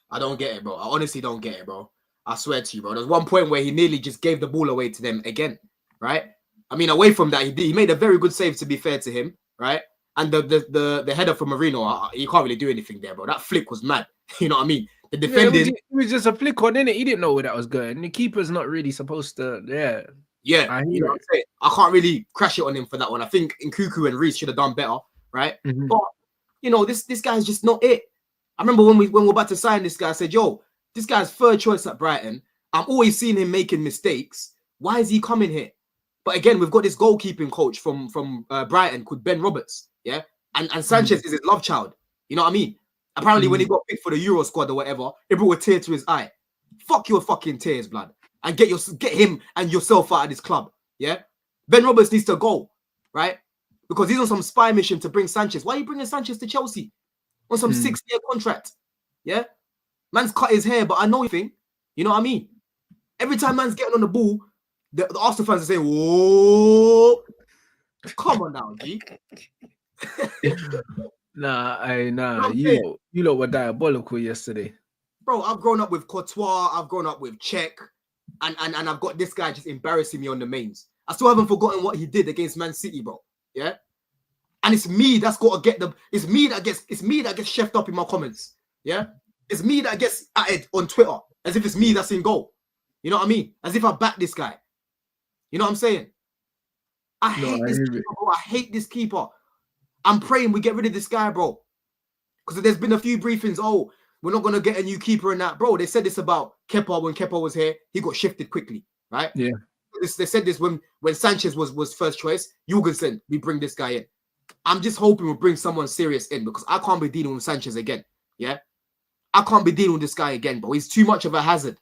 I don't get it, bro. I honestly don't get it, bro. I swear to you, bro. There's one point where he nearly just gave the ball away to them again, right? I mean, away from that, he made a very good save, to be fair to him, right? And the header from Marino, you can't really do anything there, bro. That flick was mad. You know what I mean? The defending... it was just a flick on, innit? He didn't know where that was going. The keeper's not really supposed to... Yeah, I you know what I'm saying? I can't really crash it on him for that one. I think Nkuku and Reece should have done better, right? Mhm. But, you know, this guy's just not it. I remember when we're about to sign this guy, I said, yo, this guy's third choice at Brighton. I'm always seeing him making mistakes. Why is he coming here? But again, we've got this goalkeeping coach from Brighton called Ben Roberts, yeah? And Sanchez is his love child. You know what I mean? Apparently, when he got picked for the Euro squad or whatever, it brought a tear to his eye. Fuck your fucking tears, blood. And get him and yourself out of this club, yeah? Ben Roberts needs to go, right? Because he's on some spy mission to bring Sanchez. Why are you bringing Sanchez to Chelsea? On some 6-year contract, yeah? Man's cut his hair, but I know anything. You know what I mean? Every time man's getting on the ball, the Arsenal fans are saying, whoa. Come on now, G. Nah. You lot were diabolical yesterday. Bro, I've grown up with Courtois, I've grown up with Czech, and I've got this guy just embarrassing me on the mains. I still haven't forgotten what he did against Man City, bro. Yeah? And it's me that's got to get them. It's me that gets chefed up in my comments. Yeah? It's me that gets added on Twitter as if it's me that's in goal. You know what I mean? As if I back this guy. You know what I'm saying? I hate this keeper, bro. I hate this keeper. I'm praying we get rid of this guy, bro. Because there's been a few briefings. Oh, we're not going to get a new keeper and that. Bro, they said this about Kepa when Kepa was here. He got shifted quickly, right? Yeah. They said this when Sanchez was first choice. Jorgensen, we bring this guy in. I'm just hoping we'll bring someone serious in because I can't be dealing with Sanchez again. Yeah? I can't be dealing with this guy again, bro. He's too much of a hazard.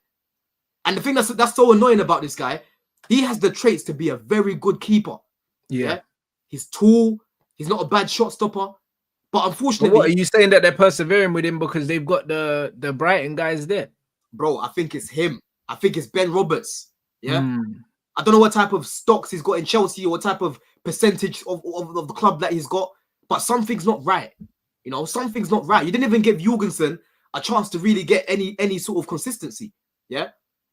And the thing that's so annoying about this guy, he has the traits to be a very good keeper. Yeah? He's tall. He's not a bad shot stopper. But unfortunately... But what, are you saying that they're persevering with him because they've got the Brighton guys there? Bro, I think it's him. I think it's Ben Roberts. Yeah? I don't know what type of stocks he's got in Chelsea or what type of percentage of the club that he's got, but something's not right. You know, something's not right. You didn't even give Jorgensen a chance to really get any sort of consistency. Yeah?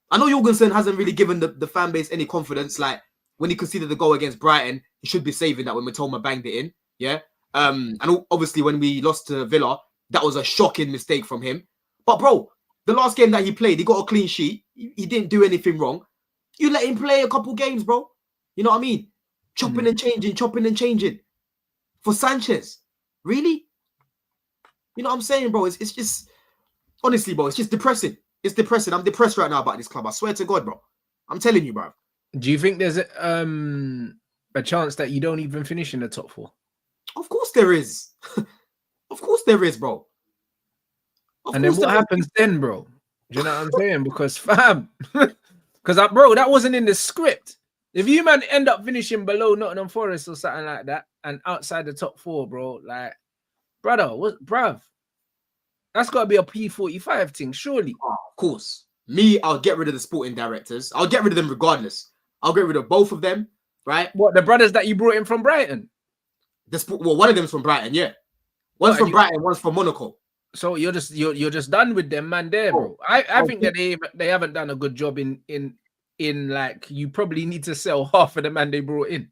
I know Jorgensen hasn't really given the fan base any confidence. Like, when he conceded the goal against Brighton, he should be saving that when Matoma banged it in. Yeah? And obviously when we lost to Villa, that was a shocking mistake from him. But bro, the last game that he played, he got a clean sheet. He didn't do anything wrong. You let him play a couple games, bro. You know what I mean? Chopping and changing. For Sanchez. Really? You know what I'm saying, bro? It's just... Honestly, bro, it's just depressing. It's depressing. I'm depressed right now about this club. I swear to God, bro. I'm telling you, bro. Do you think there's a chance that you don't even finish in the top 4? Of course there is. Of course there is, bro. And then what happens then, bro? Do you know what I'm saying? Because fam... Because, bro, that wasn't in the script. If you, man, end up finishing below Nottingham Forest or something like that and outside the top 4, bro, like, brother, bruv, that's got to be a P45 thing, surely. Oh, of course. Me, I'll get rid of the sporting directors. I'll get rid of them regardless. I'll get rid of both of them, right? What, the brothers that you brought in from Brighton? Well, one of them's from Brighton, yeah. One's from Brighton, one's from Monaco. So you're just done with them, man. There, bro. I think that they haven't done a good job in like, you probably need to sell half of the man they brought in.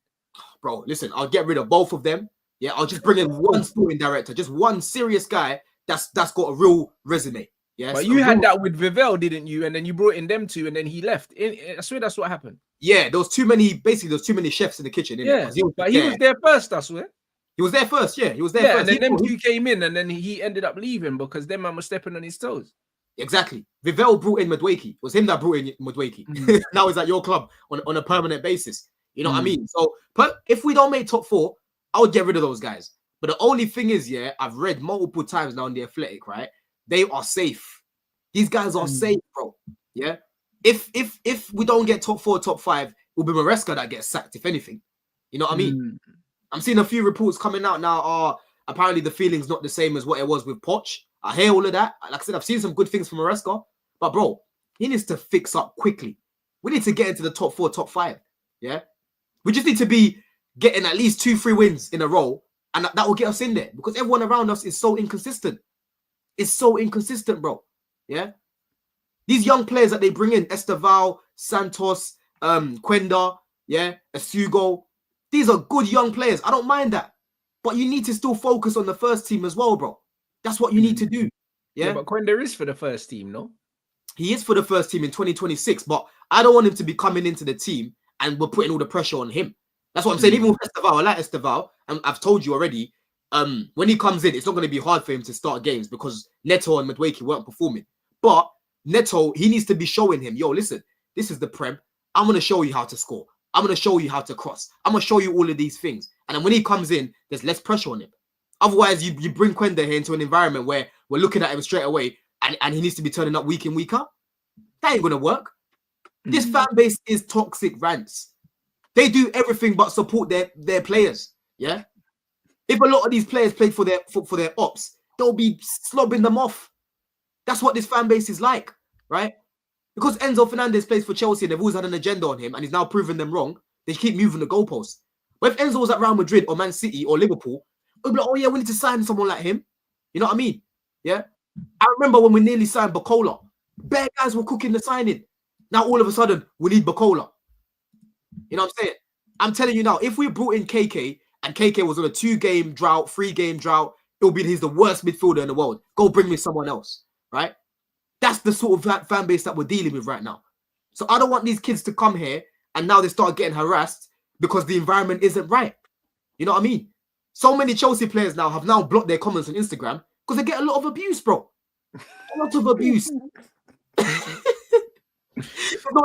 Bro, listen, I'll get rid of both of them. Yeah, I'll just bring in one sporting director, just one serious guy that's got a real resume. Yeah, but you had that with Vivel, didn't you? And then you brought in them two, and then he left. I swear that's what happened. Yeah, there was too many chefs in the kitchen. Yeah, but he was there first, I swear. He was there first, yeah. He was there first. And then them two came in, and then he ended up leaving because them man was stepping on his toes. Exactly. Vivel brought in Madueke. It was him that brought in Madueke. Now he's at your club on a permanent basis. You know what I mean? So, but if we don't make top 4, I would get rid of those guys. But the only thing is, yeah, I've read multiple times now in The Athletic, right? They are safe. These guys are safe, bro. Yeah. If we don't get top 4, top 5, it will be Maresca that gets sacked, if anything. You know what I mean? I'm seeing a few reports coming out now. Apparently the feeling's not the same as what it was with Poch. I hear all of that. Like I said, I've seen some good things from Maresca. But bro, he needs to fix up quickly. We need to get into the top 4, top 5. Yeah. We just need to be getting at least 2-3 wins in a row And that will get us in there because everyone around us is so inconsistent. It's so inconsistent, bro. Yeah. These young players that they bring in, Esteval, Santos, Quenda, yeah, Asugo, these are good young players. I don't mind that. But you need to still focus on the first team as well, bro. That's what you need to do. Yeah, but Quenda is for the first team, no? He is for the first team in 2026, but I don't want him to be coming into the team and we're putting all the pressure on him. That's what I'm saying. Even with Esteval, I like Esteval, and I've told you already, when he comes in, it's not going to be hard for him to start games because Neto and Madueke weren't performing. But Neto, he needs to be showing him, yo, listen, this is the Prem. I'm going to show you how to score. I'm going to show you how to cross. I'm going to show you all of these things. And then when he comes in, there's less pressure on him. Otherwise, you bring Quenda here into an environment where we're looking at him straight away and he needs to be turning up week in, week out. That ain't going to work. This fan base is toxic, Rants. They do everything but support their players. Yeah. If a lot of these players played for their ops, they'll be slobbing them off. That's what this fan base is like, right? Because Enzo Fernandez plays for Chelsea and they've always had an agenda on him and he's now proven them wrong, they keep moving the goalposts. But if Enzo was at Real Madrid or Man City or Liverpool, we'd be like, oh yeah, we need to sign someone like him. You know what I mean? Yeah. I remember when we nearly signed Bacola. Bare guys were cooking the signing. Now all of a sudden, we need Bacola. You know what I'm saying? I'm telling you now, if we brought in KK and KK was on a 2-game drought, 3-game drought, it'll be he's the worst midfielder in the world. Go bring me someone else, right? That's the sort of fan base that we're dealing with right now. So I don't want these kids to come here and now they start getting harassed because the environment isn't right. You know what I mean? So many Chelsea players now have now blocked their comments on Instagram because they get a lot of abuse, bro. A lot of abuse.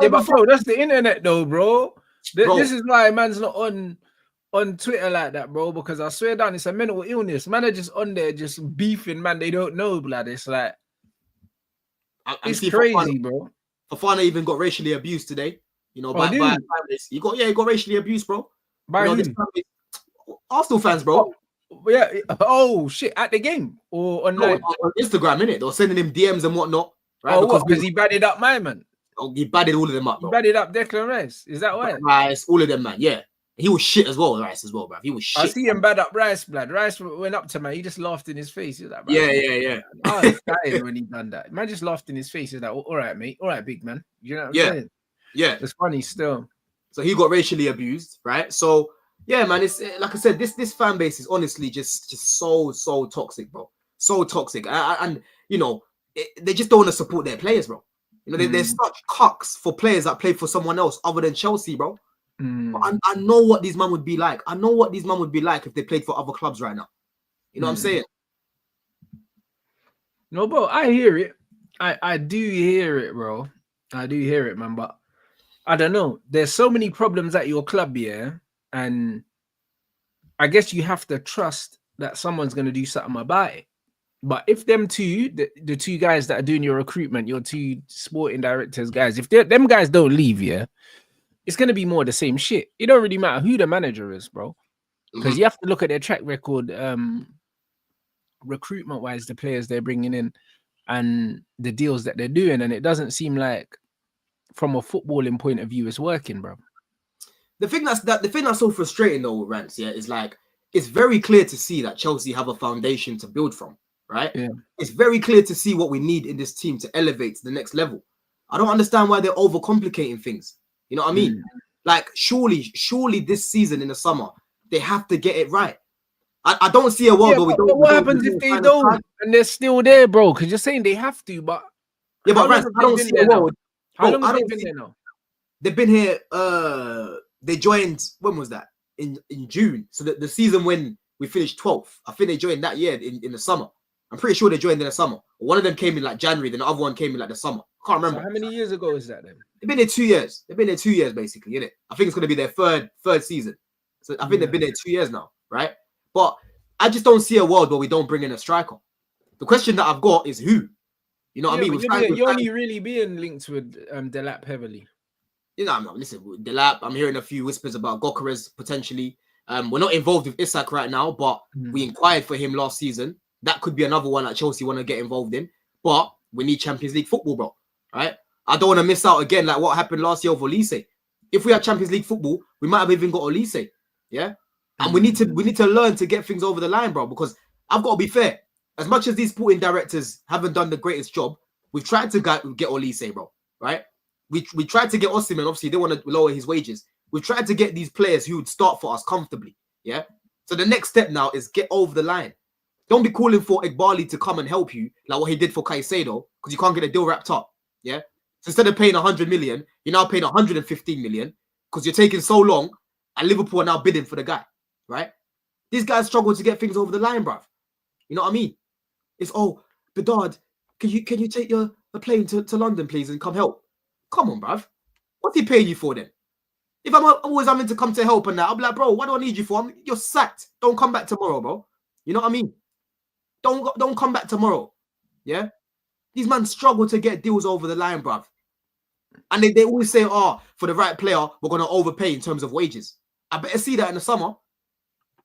Yeah, but bro, that's the internet though, bro. This is why man's not on Twitter like that, bro, because I swear down, it's a mental illness. Man are just on there just beefing, man. They don't know, blood. It's like, it's crazy, bro. Fofana even got racially abused today. You know, by he got racially abused, bro. By you know, Arsenal fans, bro. Yeah. Oh shit! At the game or online? On Instagram, innit? They're sending him DMs and whatnot. Right? Oh, because he batted up my man. Oh, he batted all of them up, bro. He batted up Declan Rice. Is that why? Rice, all of them, man. Yeah. He was shit as well, Rice as well, bro. He was shit. I see him bad up Rice, blood. Rice went up to man. He just laughed in his face. He was like, yeah. I was dying when he done that. Man just laughed in his face. He's like, all right, mate. All right, big man. You know what I'm saying? Yeah. It's funny still. So he got racially abused, right? So yeah, man. It's like I said, this fan base is honestly just so toxic, bro. So toxic, and you know they just don't want to support their players, bro. You know they're such cucks for players that play for someone else other than Chelsea, bro. But I know what these men would be like. I know what these men would be like if they played for other clubs right now. You know what I'm saying? No, bro, I hear it. I do hear it, bro. I do hear it, man. But I don't know. There's so many problems at your club, yeah. And I guess you have to trust that someone's going to do something about it. But if them two, the two guys that are doing your recruitment, your two sporting directors, guys, if them guys don't leave, yeah, it's going to be more the same shit. It don't really matter who the manager is, bro. Because you have to look at their track record, recruitment-wise, the players they're bringing in and the deals that they're doing. And it doesn't seem like, from a footballing point of view, it's working, bro. The thing that's so frustrating, though, Rants, yeah, is like, it's very clear to see that Chelsea have a foundation to build from, right? Yeah. It's very clear to see what we need in this team to elevate to the next level. I don't understand why they're overcomplicating things. You know what I mean? Like, surely this season in the summer, they have to get it right. I don't see a world where we don't. But what happens if they don't and they're still there, bro? Because you're saying they have to, but yeah, but Rants, I don't see a world. How long have they been there now? They've been here. They joined. When was that? In June. So the season when we finished 12th, I think they joined that year in the summer. I'm pretty sure they joined in the summer. One of them came in like January, then the other one came in like the summer. I can't remember. So how many years ago is that then? They've been there 2 years. They've been there 2 years basically, innit? I think it's going to be their third season. So I think they've been there 2 years now, right? But I just don't see a world where we don't bring in a striker. The question that I've got is who? You know what I mean? You're only really being linked with Delap heavily. You know, listen, Delap, I'm hearing a few whispers about Gokeres potentially. We're not involved with Isak right now, but we inquired for him last season. That could be another one that Chelsea want to get involved in. But we need Champions League football, bro. Right? I don't want to miss out again like what happened last year with Olise. If we had Champions League football, we might have even got Olise. Yeah? And we need to learn to get things over the line, bro. Because I've got to be fair. As much as these sporting directors haven't done the greatest job, we've tried to get Olise, bro. Right? We tried to get Osimhen. Obviously, they want to lower his wages. We've tried to get these players who would start for us comfortably. Yeah. So the next step now is get over the line. Don't be calling for Igbali to come and help you like what he did for Caicedo, because you can't get a deal wrapped up. Yeah. So instead of paying 100 million, you're now paying 115 million because you're taking so long, and Liverpool are now bidding for the guy. Right? These guys struggle to get things over the line, bruv. You know what I mean? It's Bedard, can you take a plane to London, please, and come help? Come on, bruv. What's he paying you for then? If I'm always having to come to help and that, I'll be like, bro, what do I need you for? You're sacked. Don't come back tomorrow, bro. You know what I mean? Don't come back tomorrow. Yeah? These men struggle to get deals over the line, bruv. And they always say, for the right player, we're going to overpay in terms of wages. I better see that in the summer.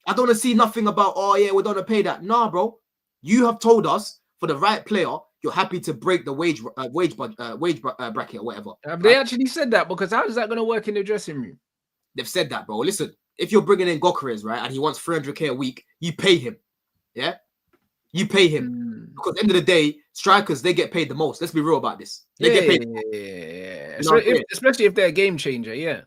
I don't want to see nothing about, we're going to pay that. Nah, bro. You have told us for the right player, you're happy to break the wage bracket or whatever. Have they actually said that? Because how is that going to work in the dressing room? They've said that, bro. Listen, if you're bringing in Goalkeeping, right, and he wants 300k a week, you pay him. Yeah? You pay him. Because at the end of the day, strikers, they get paid the most. Let's be real about this. They get paid. Yeah. Especially if they're a game changer, yeah.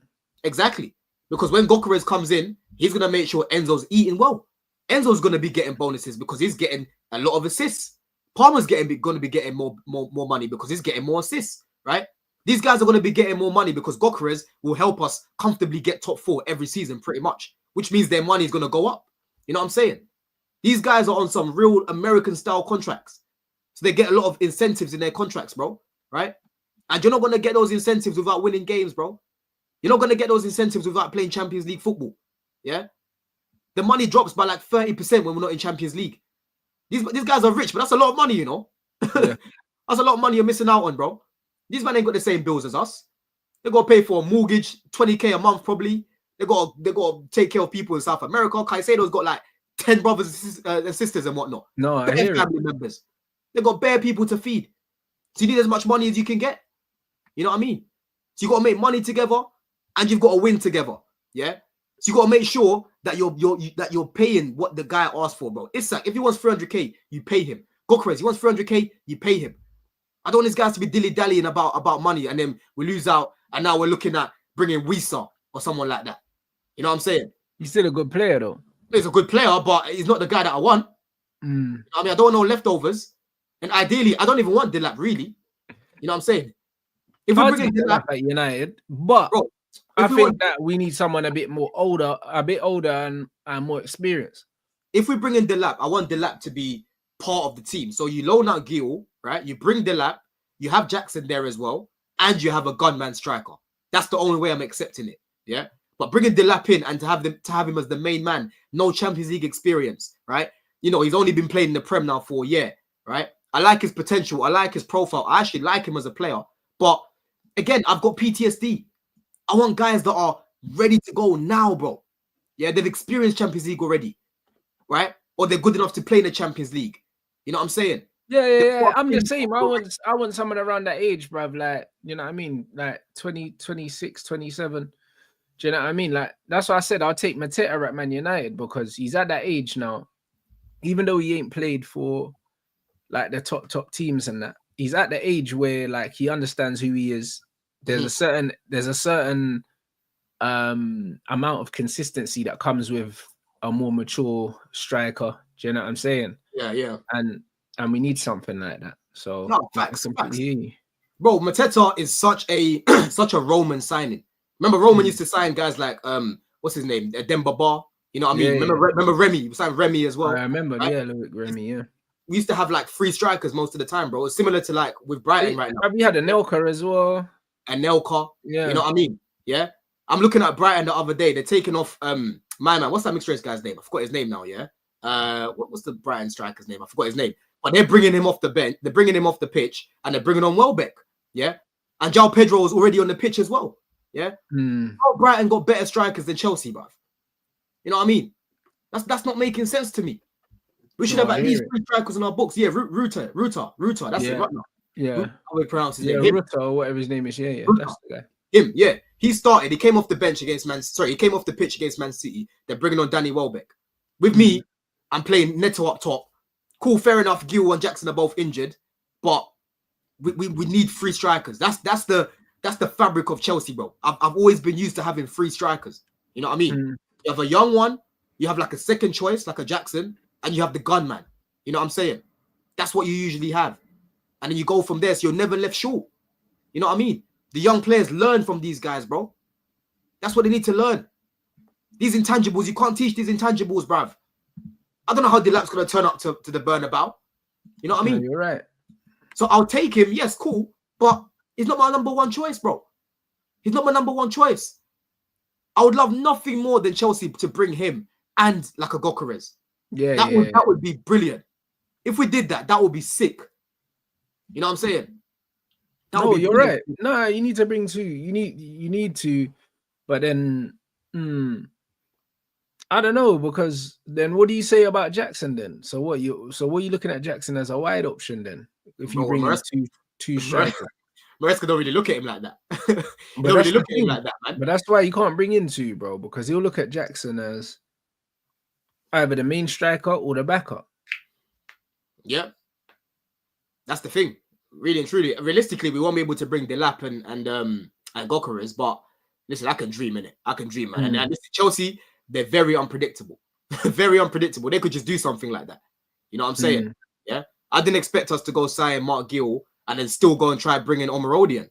Exactly. Because when Goalkeeping comes in, he's going to make sure Enzo's eating well. Enzo's going to be getting bonuses because he's getting a lot of assists. Palmer's going to be getting more money because he's getting more assists, right? These guys are going to be getting more money because Goalkeeping will help us comfortably get top 4 every season pretty much, which means their money is going to go up. You know what I'm saying? These guys are on some real American-style contracts. So they get a lot of incentives in their contracts, bro, right? And you're not going to get those incentives without winning games, bro. You're not going to get those incentives without playing Champions League football, yeah? The money drops by like 30% when we're not in Champions League. These guys are rich, but that's a lot of money, you know? Yeah. That's a lot of money you're missing out on, bro. These men ain't got the same bills as us. They got to pay for a mortgage, 20k a month probably. They got to take care of people in South America. Caicedo's got like 10 brothers and sisters and whatnot. No, I hear family members. They got bare people to feed. So you need as much money as you can get. You know what I mean? So you got to make money together and you've got to win together. Yeah? So you got to make sure that you're paying what the guy asked for, bro. Isak, if he wants 300k, you pay him. Goalkeeping, he wants 300k, you pay him. I don't want these guys to be dilly-dallying about money and then we lose out and now we're looking at bringing Wisa or someone like that. You know what I'm saying? He's still a good player, though. He's a good player, but he's not the guy that I want. You know what I mean, I don't want no leftovers. And ideally, I don't even want Delap, really. You know what I'm saying? If we bring in Delap at United, but bro, I think that we need someone a bit older and more experienced. If we bring in Delap, I want Delap to be part of the team. So you loan out Gil, right? You bring Delap, you have Jackson there as well, and you have a gunman striker. That's the only way I'm accepting it. Yeah. But bringing Delap in and to have him as the main man, no Champions League experience, right? You know, he's only been playing in the Prem now for a year, right? I like his potential. I like his profile. I actually like him as a player. But again, I've got PTSD. I want guys that are ready to go now, bro. Yeah, they've experienced Champions League already, right? Or they're good enough to play in the Champions League. You know what I'm saying? Yeah. I'm just saying, I want someone around that age, bruv. Like, you know what I mean? Like 20, 26, 27. Do you know what I mean? Like, that's why I said I'll take Mateta at Man United because he's at that age now. Even though he ain't played for like the top teams and that, he's at the age where like he understands who he is. There's a certain amount of consistency that comes with a more mature striker. Do you know what I'm saying? Yeah. And we need something like that. So no, facts. Bro, Mateta is such a Roman signing. Remember, Roman used to sign guys like what's his name, Demba Ba. You know what I mean? Remember Remy? We signed Remy as well. I remember, right? Remy. Yeah. We used to have like 3 strikers most of the time, bro. It's similar to like with Brighton right now. We had a Nelka as well. And Nelka. Yeah. You know what I mean? Yeah. I'm looking at Brighton the other day. They're taking off my man. What's that mixed race guy's name? I forgot his name now. Yeah. What was the Brighton striker's name? I forgot his name. But they're bringing him off the bench. They're bringing him off the pitch, and they're bringing on Welbeck. Yeah. And João Pedro is already on the pitch as well. Yeah. How Brighton got better strikers than Chelsea, bruv? You know what I mean? That's not making sense to me. We should have at least 3 strikers in our books. Yeah, Ruta. That's it right now. Yeah. How we pronounce his name. Yeah, Ruta or whatever his name is. Yeah. Ruta. That's the guy. Him, yeah. He started. He came off the bench against he came off the pitch against Man City. They're bringing on Danny Welbeck. With me, I'm playing Neto up top. Cool, fair enough. Gil and Jackson are both injured, but we need three strikers. That's the fabric of Chelsea, bro. I've always been used to having three strikers. You know what I mean? You have a young one, you have like a second choice, like a Jackson, and you have the gunman. You know what I'm saying? That's what you usually have. And then you go from there, so you're never left short. You know what I mean? The young players learn from these guys, bro. That's what they need to learn. These intangibles, you can't teach these intangibles, bruv. I don't know how Delap's going to turn up to the Bernabeu. You know what I mean? No, you're right. So I'll take him. Yes, cool. But he's not my number one choice, bro. He's not my number one choice. I would love nothing more than Chelsea to bring him and like a Gokeres. Yeah, that would be brilliant. If we did that, that would be sick. You know what I'm saying? No, you're right. No, you need to bring two. You need to, but then I don't know, because then what do you say about Jackson then? So what you looking at Jackson as a wide option then? If you bring two strikers. Maresca don't really look at him like that. He don't really look at him like that, man. But that's why you can't bring in two, bro, because he'll look at Jackson as either the main striker or the backup. Yeah. That's the thing. Really and truly. Realistically, we won't be able to bring Delap and Gokeres, but listen, I can dream, innit? I can dream, man. And listen, Chelsea, they're very unpredictable. Very unpredictable. They could just do something like that. You know what I'm saying? Yeah. I didn't expect us to go sign Mark Gill and then still go and try bringing Omarodian.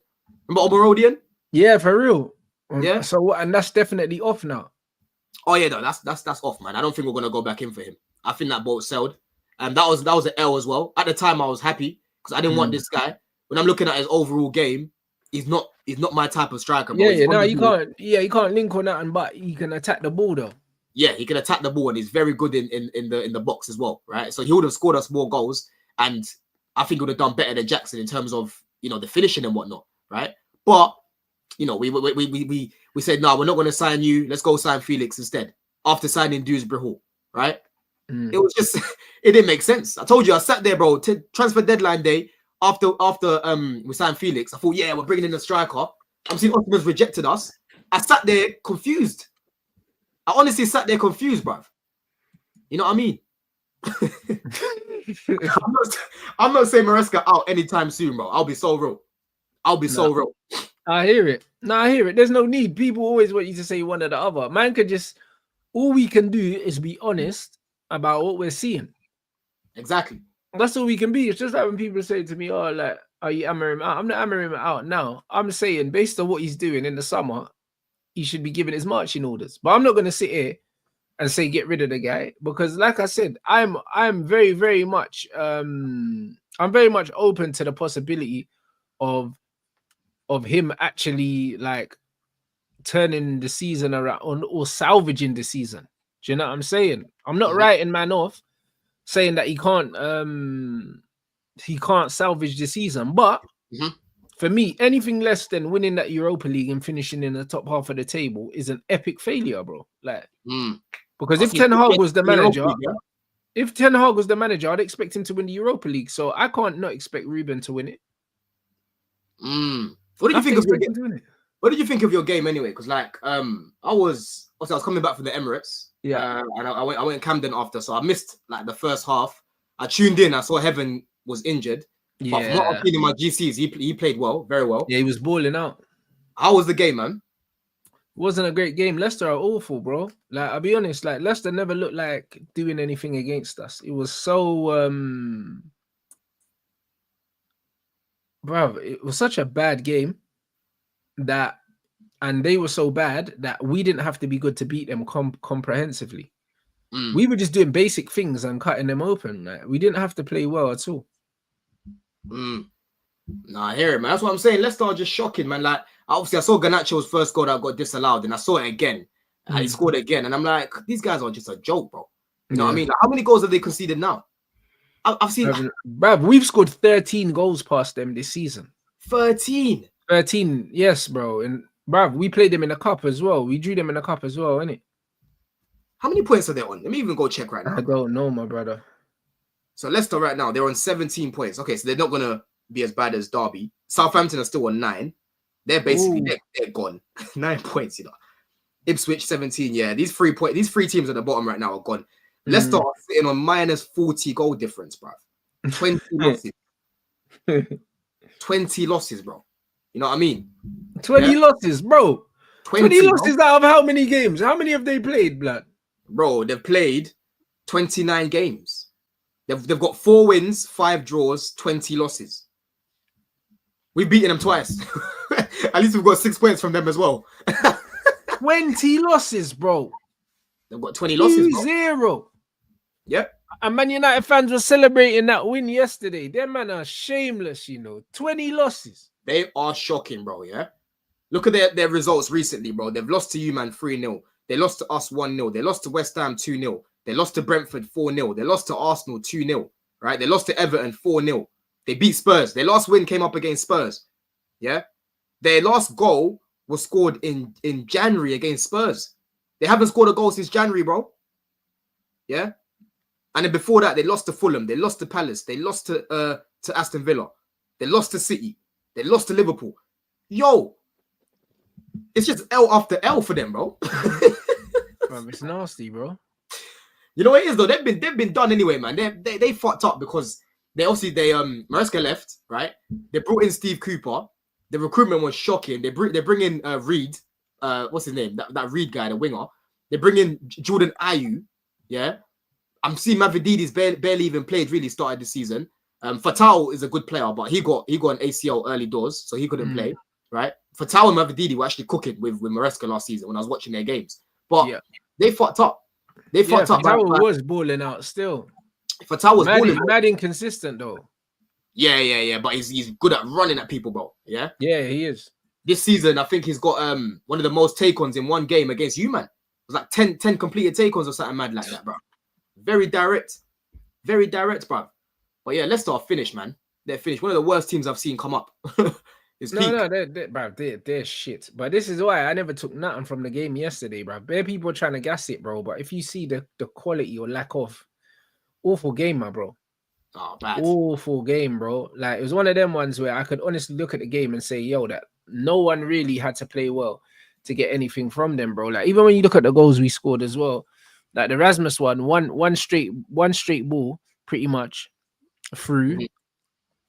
Remember Omarodian? Yeah, for real. Yeah. So what? And that's definitely off now. Oh yeah, no, that's off, man. I don't think we're gonna go back in for him. I think that boat sailed. And that was an L as well. At the time, I was happy because I didn't want this guy. When I'm looking at his overall game, he's not my type of striker. Bro. You can't link on that, but he can attack the ball though. Yeah, he can attack the ball, and he's very good in the box as well, right? So he would have scored us more goals, and I think he would have done better than Jackson in terms of the finishing and whatnot, right? But we said no, we're not going to sign you. Let's go sign Felix instead. After signing Dewsbury Hall, right? It was just it didn't make sense. I told you, I sat there, bro. Transfer deadline day after we signed Felix. I thought, yeah, we're bringing in a striker. I'm seeing Ottoman's rejected us. I sat there confused. I honestly sat there confused, bruv. You know what I mean? I'm not saying Maresca out anytime soon, bro. I'll be so real. So real. I hear it. No, I hear it. There's no need. People always want you to say one or the other. Man could just, all we can do is be honest about what we're seeing. Exactly. That's all we can be. It's just like when people say to me, oh, like, are you hammering him out? I'm not hammering him out now. I'm saying based on what he's doing in the summer, he should be given his marching orders. But I'm not going to sit here and say get rid of the guy, because like I said, I'm very, very much I'm very much open to the possibility of him actually like turning the season around or salvaging the season. Do you know what I'm saying? I'm not writing man off saying that he can't salvage the season, but for me, anything less than winning that Europa League and finishing in the top half of the table is an epic failure, bro. Like, because if Ten Hag was the manager, I'd expect him to win the Europa League. So I can't not expect Ruben to win it. What did you think of your game? What did you think of your game anyway? Because like I was coming back from the Emirates. Yeah. And I went in Camden after, so I missed like the first half. I tuned in, I saw Heaven was injured. Yeah. But from what I've seen in my GCs, he played well, very well. Yeah, he was balling out. How was the game, man? It wasn't a great game. Leicester are awful, bro. Like, I'll be honest, like Leicester never looked like doing anything against us. It was so bruv, it was such a bad game and they were so bad that we didn't have to be good to beat them comprehensively. We were just doing basic things and cutting them open. Like, we didn't have to play well at all. Nah, I hear it, man. That's what I'm saying. Leicester are just shocking, man. Like, obviously, I saw Garnacho's first goal that got disallowed, and I saw it again. And he scored again. And I'm like, these guys are just a joke, bro. You know what I mean? Like, how many goals have they conceded now? I've seen... Bruv, we've scored 13 goals past them this season. 13? 13, yes, bro. And, bruv, we played them in the cup as well. We drew them in the cup as well, innit? How many points are they on? Let me even go check right now. I don't know, my brother. So Leicester right now, they're on 17 points. Okay, so they're not going to be as bad as Derby. Southampton are still on 9. They're basically Ooh. they're gone. 9 points, you know. Ipswich 17. Yeah, these three teams at the bottom right now are gone. Leicester are sitting on minus 40 goal difference, bro. 20 losses. 20 losses, bro. You know what I mean? 20 losses, bro. 20 bro. losses out of how many games? How many have they played, blood? Bro, they've played 29 games. They've got 4 wins, 5 draws, 20 losses. We've beaten them twice. At least we've got 6 points from them as well. 20 losses, bro. They've got 20 losses, bro. 2-0. Yep. And Man United fans were celebrating that win yesterday. Them man are shameless, you know. 20 losses. They are shocking, bro, yeah? Look at their results recently, bro. They've lost to you, man, 3-0. They lost to us 1-0. They lost to West Ham 2-0. They lost to Brentford 4-0. They lost to Arsenal 2-0, right? They lost to Everton 4-0. They beat Spurs. Their last win came up against Spurs, yeah? Their last goal was scored in January against Spurs. They haven't scored a goal since January, bro. Yeah? And then before that, they lost to Fulham. They lost to Palace. They lost to Aston Villa. They lost to City. They lost to Liverpool. Yo, it's just L after L for them, bro. Bro, it's nasty, bro. You know what it is though? They've been done anyway, man. They fucked up because Maresca left, right? They brought in Steve Cooper. The recruitment was shocking. They bring in Reed. What's his name? That Reed guy, the winger. They bring in Jordan Ayew. Yeah. I'm seeing Mavropanos barely even played, really started the season. Fatal is a good player, but he got an ACL early doors, so he couldn't play, right? Fatal and Mavropanos were actually cooking with Maresca last season when I was watching their games. But they fucked up. They fucked up. Fatal was balling out still. Fatal was balling. Mad inconsistent though. Yeah. But he's good at running at people, bro. Yeah? Yeah, he is. This season, I think he's got one of the most take-ons in one game against you, man. It was like 10 completed take-ons or something mad like that, bro. Very direct, bro. But yeah, Leicester are finished, man. They're finished. One of the worst teams I've seen come up. They're shit. But this is why I never took nothing from the game yesterday, bro. Bare people trying to gas it, bro. But if you see the quality or lack of, awful game, my bro. Oh, bad. Awful game, bro. Like, it was one of them ones where I could honestly look at the game and say, yo, that no one really had to play well to get anything from them, bro. Like, even when you look at the goals we scored as well, like the Rasmus one straight ball, pretty much through.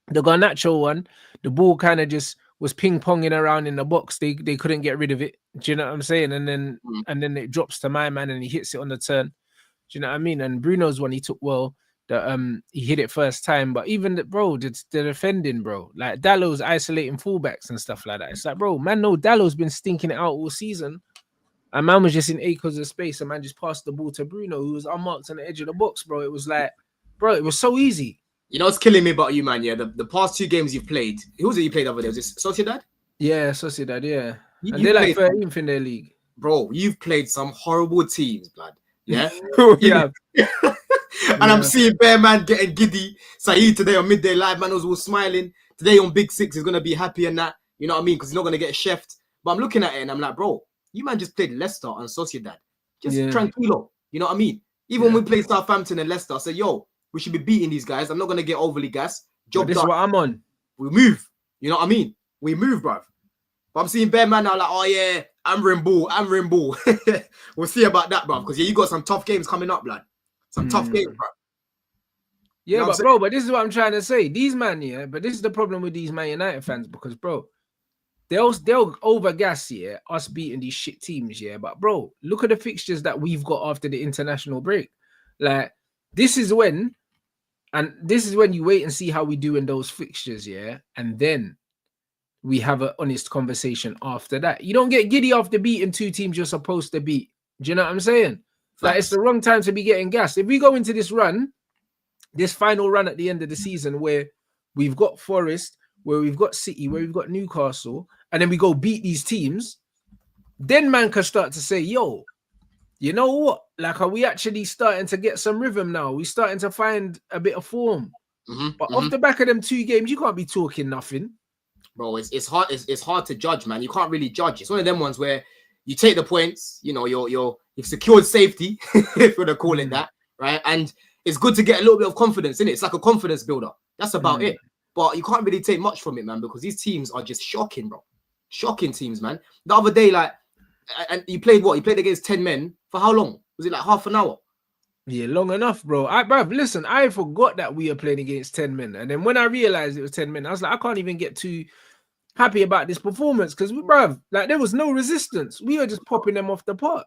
The Garnacho one, the ball kind of just was ping-ponging around in the box. They couldn't get rid of it. Do you know what I'm saying? And then it drops to my man and he hits it on the turn. Do you know what I mean? And Bruno's one he took well. He hit it first time, but even the defending, bro, like Dallow's isolating fullbacks and stuff like that. It's like, bro, man, no, Dallow's been stinking it out all season, and man was just in acres of space, and man just passed the ball to Bruno, who was unmarked on the edge of the box, bro. It was like, bro, it was so easy. You know what's killing me about you, man? Yeah, the past 2 games you've played. Who was it you played over there? Was it Sociedad? Yeah, Sociedad. Yeah, and they're like 13th in their league, bro. You've played some horrible teams, blood. Yeah, yeah. And I'm seeing Bear Man getting giddy. Saeed today on Midday Live, man was all smiling. Today on Big Six, he's gonna be happy and that. You know what I mean? Because he's not gonna get chefed. But I'm looking at it and I'm like, bro, you man just played Leicester and Sociedad. Just tranquilo. You know what I mean? Even when we played Southampton and Leicester, I said, yo, we should be beating these guys. I'm not gonna get overly gassed. Job done. This is what I'm on. We move. You know what I mean? We move, bruv. But I'm seeing Bear Man now like, oh yeah, I'm Ball. We'll see about that, bruv. Because you got some tough games coming up, lad. Some tough games, bro. Yeah, you know, but bro, but this is what I'm trying to say. These man, yeah, but this is the problem with these Man United fans because, bro, they'll overgas, yeah, us beating these shit teams, yeah. But bro, look at the fixtures that we've got after the international break. Like, this is when you wait and see how we do in those fixtures, yeah, and then we have an honest conversation after that. You don't get giddy after beating 2 teams you're supposed to beat. Do you know what I'm saying? Like, it's the wrong time to be getting gassed. If we go into this final run at the end of the season where we've got Forest, where we've got City, where we've got Newcastle, and then we go beat these teams, then man can start to say, yo, you know what? Like, are we actually starting to get some rhythm now? We're starting to find a bit of form. But off the back of them 2 games, you can't be talking nothing. Bro, it's hard to judge, man. You can't really judge. It's one of them ones where you take the points, you know, you've secured safety, if you want to call it that, right? And it's good to get a little bit of confidence in it. It's like a confidence builder. That's about it. But you can't really take much from it, man, because these teams are just shocking, bro. Shocking teams, man. The other day, like, and you played what? You played against 10 men for how long? Was it like half an hour? Yeah, long enough, bro. Bruv, listen, I forgot that we are playing against 10 men. And then when I realized it was 10 men, I was like, I can't even get too happy about this performance because, bruv, like, there was no resistance. We were just popping them off the pot.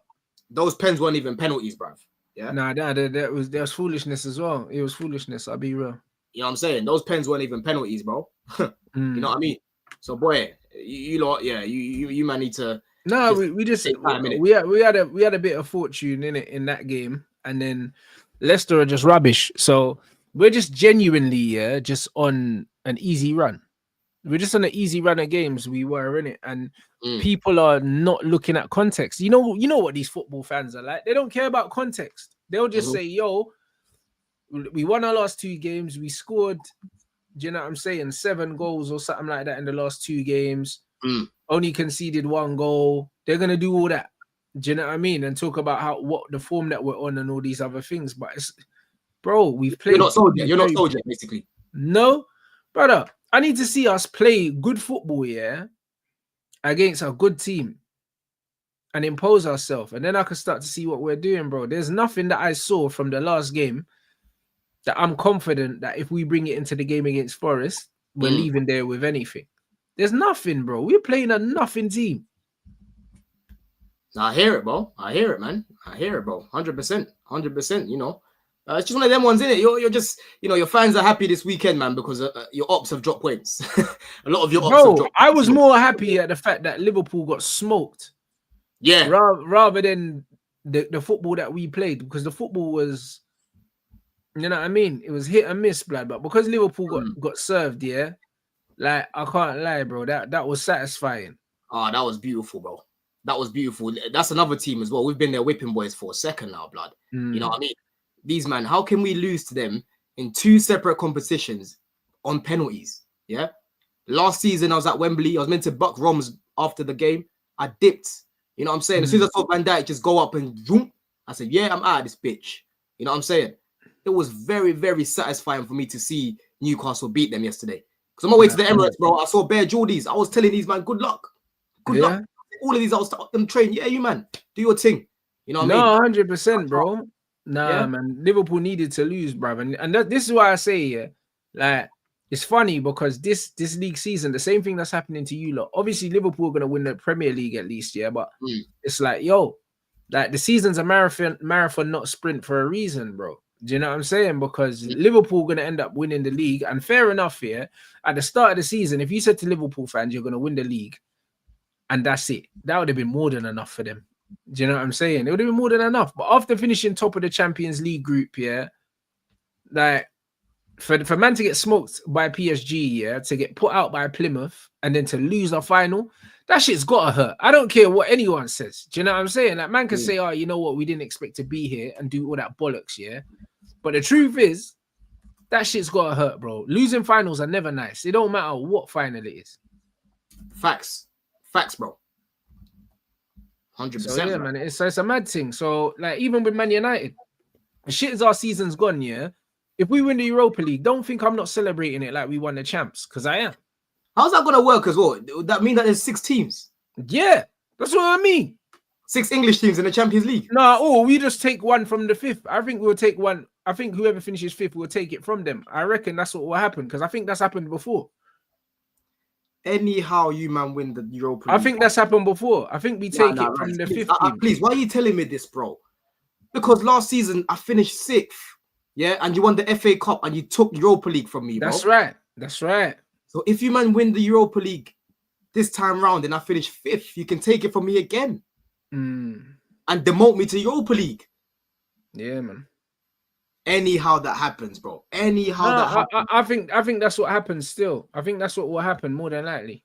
Those pens weren't even penalties, bruv. Yeah. Nah, there was foolishness as well. It was foolishness, I'll be real. You know what I'm saying? Those pens weren't even penalties, bro. You know what I mean? So, boy, you lot, yeah, you man need to. No, we had a bit of fortune in it in that game, and then Leicester are just rubbish. So we're just genuinely just on an easy run. We're just on an easy run of games. We were in it, and people are not looking at context. You know what these football fans are like. They don't care about context. They'll just say, "Yo, we won our last 2 games. We scored." Do you know what I'm saying? 7 goals or something like that in the last 2 games. Only conceded 1 goal. They're gonna do all that. Do you know what I mean? And talk about what the form that we're on and all these other things. But it's, bro, we've played. You're not sold yet. You're not sold yet, basically. No, brother. I need to see us play good football, against a good team and impose ourselves. And then I can start to see what we're doing, bro. There's nothing that I saw from the last game that I'm confident that if we bring it into the game against Forest, we're leaving there with anything. There's nothing, bro. We're playing a nothing team. I hear it, bro. I hear it, man. I hear it, bro. 100%. 100%, you know. It's just one of them ones, innit? You're just, you know, your fans are happy this weekend, man, because your ops have dropped points. A lot of your ops have dropped. I was more happy at the fact that Liverpool got smoked. Yeah. Rather than the football that we played, because the football was, you know what I mean? It was hit and miss, blood. But because Liverpool got served, like, I can't lie, bro. That was satisfying. Oh, that was beautiful, bro. That was beautiful. That's another team as well. We've been their whipping boys for a second now, blood. You know what I mean? These man, how can we lose to them in 2 separate competitions on penalties? Yeah. Last season, I was at Wembley. I was meant to buck Roms after the game. I dipped. You know what I'm saying? As soon as I saw Van Dijk just go up and zoom, I said, yeah, I'm out of this bitch. You know what I'm saying? It was very, very satisfying for me to see Newcastle beat them yesterday. Because on my way to the Emirates, bro, I saw bare Geordies. I was telling these man, good luck. Good luck. All of these, I was telling them, train. Yeah, you man, do your thing. You know what I mean? 100%, bro. Nah, man. Liverpool needed to lose, bro. And this is why I say, like, it's funny because this league season, the same thing that's happening to you lot. Obviously, Liverpool are going to win the Premier League at least, but it's like, yo, like, the season's a marathon, not sprint for a reason, bro. Do you know what I'm saying? Because Liverpool going to end up winning the league. And fair enough, at the start of the season, if you said to Liverpool fans, you're going to win the league, and that's it, that would have been more than enough for them. Do you know what I'm saying? It would have been more than enough. But after finishing top of the Champions League group, like, for man to get smoked by PSG, to get put out by Plymouth, and then to lose a final, that shit's gotta hurt. I don't care what anyone says. Do you know what I'm saying? Like, man can say, oh, you know what, we didn't expect to be here and do all that bollocks, But the truth is, that shit's gotta hurt, bro. Losing finals are never nice. It don't matter what final it is. Facts, bro. 100%. So, yeah, man, it's a mad thing. So, like, even with Man United, the shit is our season's gone, If we win the Europa League, don't think I'm not celebrating it like we won the champs, because I am. How's that going to work as well? Would that mean that there's 6 teams? Yeah, that's what I mean. 6 English teams in the Champions League? No, we just take one from the 5th. I think we'll take one. I think whoever finishes 5th will take it from them. I reckon that's what will happen, because I think that's happened before. Anyhow, you man win the Europa League. I think that's happened before. I think we take it from the 5th team. Please, why are you telling me this, bro? Because last season I finished 6th, and you won the FA Cup and you took Europa League from me, bro. That's right. So if you man win the Europa League this time round and I finish 5th, you can take it from me again and demote me to Europa League. Yeah, man. Anyhow that happens, bro. That happens. I think that's what happens still. I think that's what will happen more than likely.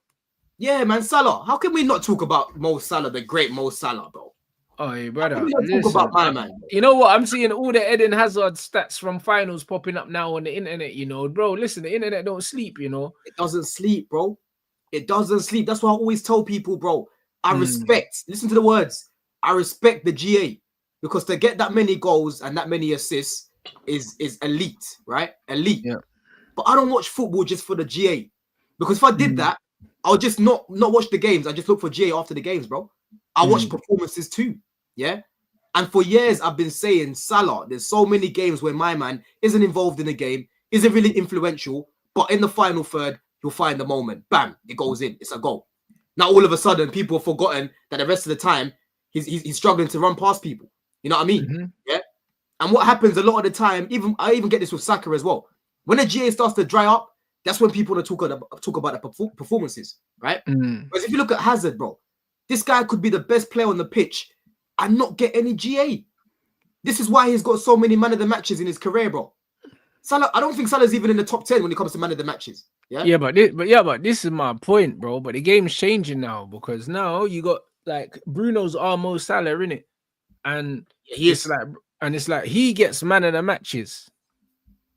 Yeah, man. Salah. How can we not talk about Mo Salah, the great Mo Salah, bro? Oh, hey, brother. Talk about my man. You know what? I'm seeing all the Eden Hazard stats from finals popping up now on the internet, bro. Listen, the internet don't sleep, It doesn't sleep, bro. It doesn't sleep. That's why I always tell people, bro. I respect, listen to the words. I respect the GA, because to get that many goals and that many assists is elite, right? Elite. Yeah. But I don't watch football just for the GA, because if I did that, I'll just not watch the games. I just look for GA after the games, bro. I watch performances too. Yeah. And for years, I've been saying, Salah, there's so many games where my man isn't involved in the game, isn't really influential, but in the final third, you'll find the moment. Bam, it goes in. It's a goal. Now, all of a sudden, people have forgotten that the rest of the time, he's struggling to run past people. You know what I mean? Yeah. And what happens a lot of the time, I even get this with Saka as well. When the GA starts to dry up, that's when people talk about the performances, right? Because if you look at Hazard, bro, this guy could be the best player on the pitch and not get any GA. This is why he's got so many man of the matches in his career, bro. Salah, I don't think Salah's even in the top 10 when it comes to man of the matches. Yeah, but this is my point, bro. But the game's changing now because now you got like Bruno's Mo Salah, innit? And it's like he gets man of the matches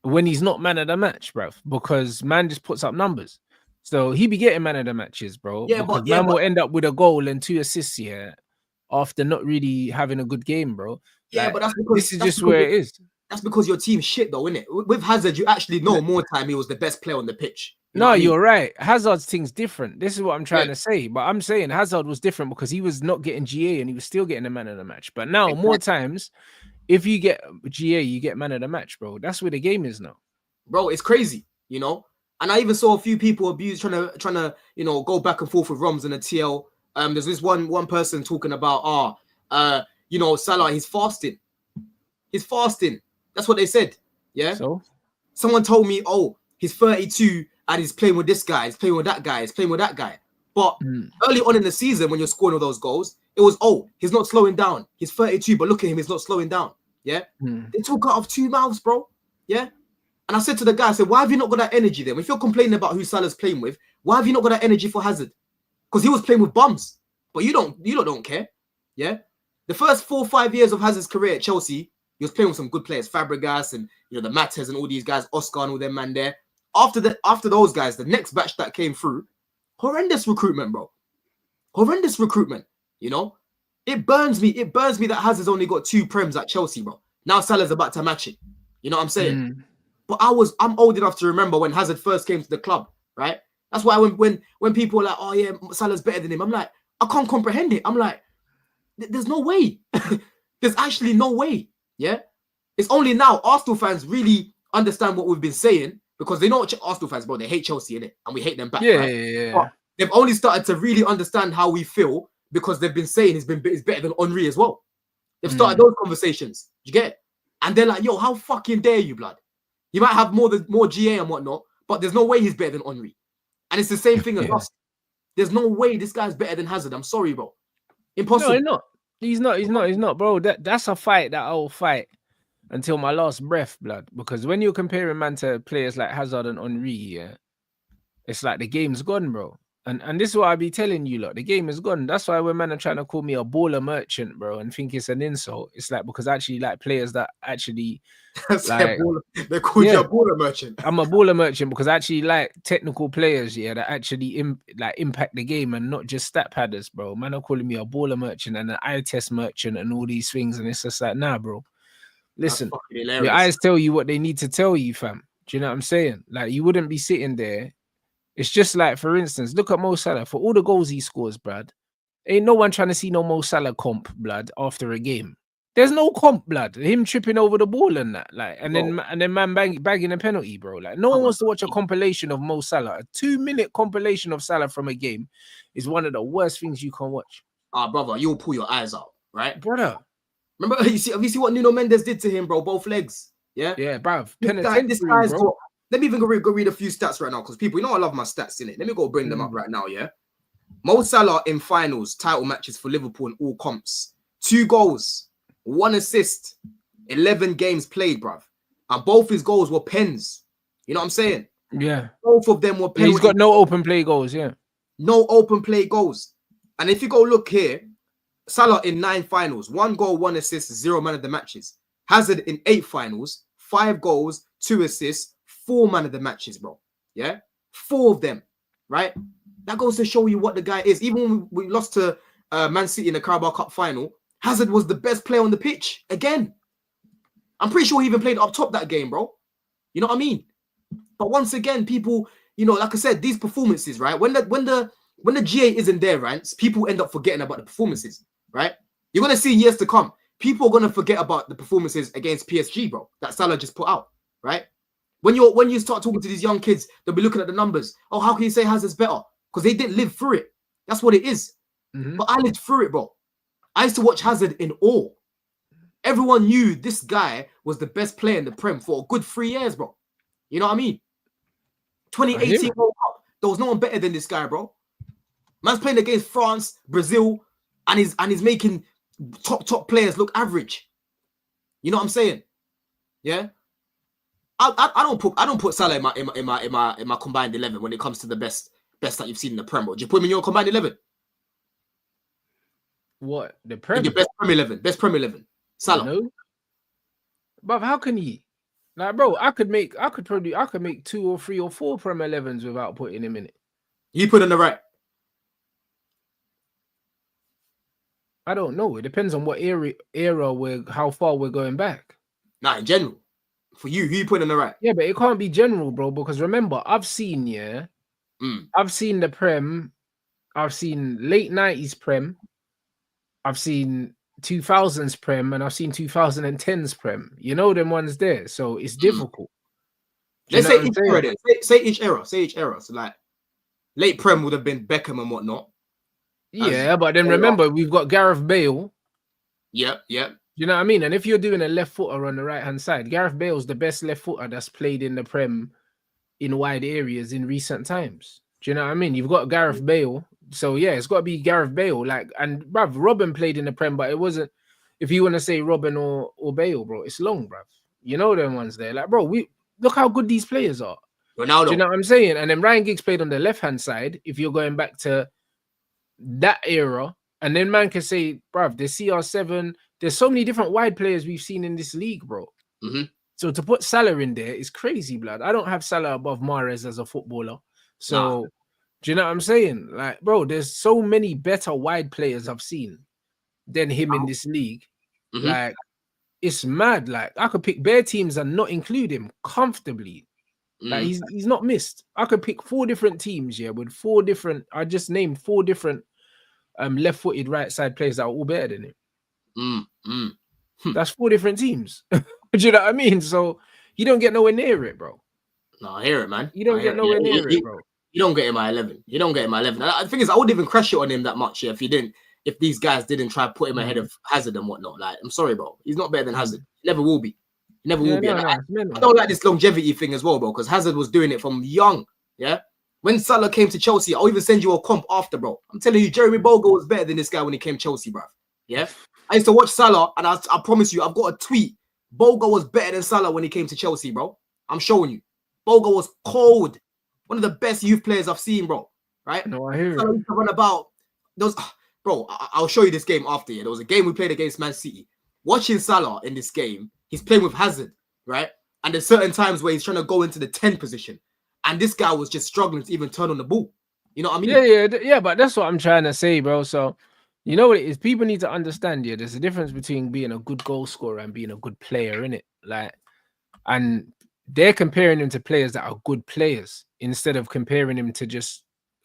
when he's not man of the match, bro, because man just puts up numbers. So he be getting man of the matches, bro. Yeah, because but man will end up with a goal and 2 assists here after not really having a good game, bro. Yeah, like, but that's because this is just where it is. That's because your team's shit, though, isn't it? With Hazard, you actually know more time he was the best player on the pitch. No, you're right. Hazard's thing's different. This is what I'm trying to say. But I'm saying Hazard was different because he was not getting GA and he was still getting the man of the match. But now, more times, if you get GA, you get man of the match, bro. That's where the game is now. Bro, it's crazy, you know? And I even saw a few people trying to go back and forth with Roms and the TL. There's this one person talking about, Salah, he's fasting. He's fasting. That's what they said. Yeah. So someone told me, oh, he's 32 and he's playing with this guy, he's playing with that guy, he's playing with that guy. But early on in the season, when you're scoring all those goals, it was, oh, he's not slowing down. He's 32, but look at him, he's not slowing down. Yeah. They talk out of 2 mouths, bro. Yeah. And I said to the guy, I said, why have you not got that energy then? If you're complaining about who Salah's playing with, why have you not got that energy for Hazard? Because he was playing with bums. But you don't care. Yeah. The first 4 or 5 years of Hazard's career at Chelsea, he was playing with some good players, Fabregas and the Mattes and all these guys, Oscar and all them man there. After those guys, the next batch that came through, horrendous recruitment, bro. Horrendous recruitment. You know, it burns me. It burns me that Hazard's only got 2 prems at Chelsea, bro. Now Salah's about to match it. You know what I'm saying? But I'm old enough to remember when Hazard first came to the club, right? That's why when people are like, oh yeah, Salah's better than him, I'm like, I can't comprehend it. I'm like, there's no way. There's actually no way. Yeah. It's only now Arsenal fans really understand what we've been saying because they know what Arsenal fans, bro. They hate Chelsea, innit? And we hate them back. Yeah. But they've only started to really understand how we feel because they've been saying he's better than Henry as well. They've started those conversations. You get it? And they're like, yo, how fucking dare you, blood? He might have more GA and whatnot, but there's no way he's better than Henry. And it's the same thing as us. There's no way this guy's better than Hazard. I'm sorry, bro. Impossible. No, he's not, bro. That's a fight that I'll fight until my last breath, blood. Because when you're comparing man to players like Hazard and Henry, yeah, it's like the game's gone, bro. And this is what I be telling you, look, the game is gone. That's why when man are trying to call me a baller merchant, bro, and think it's an insult, it's like because I actually like players that actually like, they call you a baller merchant. I'm a baller merchant because I actually like technical players, yeah, that actually impact the game and not just stat padders, bro. Man are calling me a baller merchant and an eye test merchant and all these things, and it's just like, nah, bro. Listen, your eyes tell you what they need to tell you, fam. Do you know what I'm saying? Like, you wouldn't be sitting there. It's just like, for instance, look at Mo Salah. For all the goals he scores, blood, ain't no one trying to see no Mo Salah comp, blood, after a game. There's no comp, blood. Him tripping over the ball and that, like, and then man bagging a penalty, bro. Like, no one wants to watch a compilation of Mo Salah. A 2-minute compilation of Salah from a game is one of the worst things you can watch. Brother, you'll pull your eyes out, right, brother? Remember, have you seen what Nuno Mendes did to him, bro? Both legs, yeah, bruv. This guy's got. Let me even go read a few stats right now because people, I love my stats in it. Let me go bring them up right now, yeah? Mo Salah in finals, title matches for Liverpool in all comps. 2 goals, 1 assist, 11 games played, bruv. And both his goals were pens. You know what I'm saying? Yeah. Both of them were pens. He's got no open play goals, yeah. No open play goals. And if you go look here, Salah in 9 finals, 1 goal, 1 assist, 0 man of the matches. Hazard in 8 finals, 5 goals, 2 assists, 4 man of the matches, bro. Yeah, 4 of them, right? That goes to show you what the guy is. Even when we lost to Man City in the Carabao Cup final, Hazard was the best player on the pitch again. I'm pretty sure he even played up top that game, bro. You know what I mean? But once again, people, you know, like I said, these performances, right? When the GA isn't there, Rants, people end up forgetting about the performances, right? You're gonna see years to come. People are gonna forget about the performances against PSG, bro, that Salah just put out, right? When you start talking to these young kids, they'll be looking at the numbers. Oh, how can you say Hazard's better? Because they didn't live through it. That's what it is. But I lived through it, bro. I used to watch Hazard in awe. Everyone knew this guy was the best player in the Prem for a good 3 years, bro. You know what I mean? 2018 World Cup, there was no one better than this guy, bro. Man's playing against France, Brazil, and he's making top players look average. You know what I'm saying? Yeah. I don't put Salah in my combined 11 when it comes to the best that you've seen in the Prem, bro. Do you put him in your combined 11? What, the Prem? In your best Prem 11, Salah. No, but how can he? Like, bro, I could make 2 or 3 or 4 Prem 11s without putting him in it. You put on the right. I don't know. It depends on what era how far we're going back. Nah, in general. For you, who you put on the right? Yeah, but it can't be general, bro, because remember, I've seen the Prem, I've seen late 90s Prem, I've seen 2000s Prem, and I've seen 2010s Prem. You know them ones there, so it's difficult. Let's say each era then. Say each era. So like late Prem would have been Beckham and whatnot. Yeah, but then remember, we've got Gareth Bale. Yep. You know what I mean? And if you're doing a left footer on the right hand side, Gareth Bale's the best left footer that's played in the Prem in wide areas in recent times. Do you know what I mean? You've got Gareth Bale. So yeah, it's got to be Gareth Bale. Like, and bruv, Robin played in the Prem, but it wasn't. If you want to say Robin or Bale, bro, it's long, bruv. You know them ones there. Like, bro, we look how good these players are. Ronaldo. Do you know what I'm saying? And then Ryan Giggs played on the left hand side. If you're going back to that era, and then man can say, bruv, the CR7. There's so many different wide players we've seen in this league, bro. So to put Salah in there is crazy, blood. I don't have Salah above Mahrez as a footballer. So do you know what I'm saying? Like, bro, there's so many better wide players I've seen than him in this league. Like, it's mad. Like, I could pick bare teams and not include him comfortably. Like, he's not missed. I could pick 4 different teams, yeah, with 4 different. I just named 4 different left-footed right side players that are all better than him. That's 4 different teams. Do you know what I mean? So you don't get nowhere near it, bro. No, I hear it, man. You don't get nowhere near it, bro. You don't get in my 11. You don't get in my 11. The thing is, I wouldn't even crash it on him that much if these guys didn't try to put him ahead of Hazard and whatnot. Like, I'm sorry, bro. He's not better than Hazard. He never will be. He never will be. I don't like this longevity thing as well, bro, because Hazard was doing it from young. Yeah. When Salah came to Chelsea, I'll even send you a comp after, bro. I'm telling you, Jeremy Bogle was better than this guy when he came to Chelsea, bro. Yeah. I used to watch Salah, and I promise you, I've got a tweet. Bogle was better than Salah when he came to Chelsea, bro. I'm showing you. Bogle was cold. One of the best youth players I've seen, bro. Right? No, I hear Salah used to run about those. Bro, I'll show you this game after. Yeah, there was a game we played against Man City. Watching Salah in this game, he's playing with Hazard, right? And there's certain times where he's trying to go into the 10 position, and this guy was just struggling to even turn on the ball. You know what I mean? Yeah. But that's what I'm trying to say, bro. So. You know what it is? People need to understand, yeah, there's a difference between being a good goal scorer and being a good player, innit? Like, and they're comparing him to players that are good players instead of comparing him to just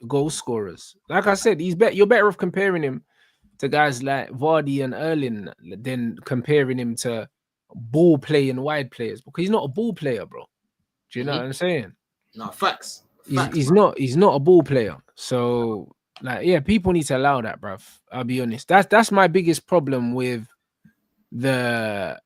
goal scorers. Like I said, you're better off comparing him to guys like Vardy and Erling than comparing him to ball playing wide players, because he's not a ball player, bro. Do you know what I'm saying? No, facts. He's not a ball player. So like, yeah, people need to allow that, bruv. I'll be honest. That's my biggest problem with the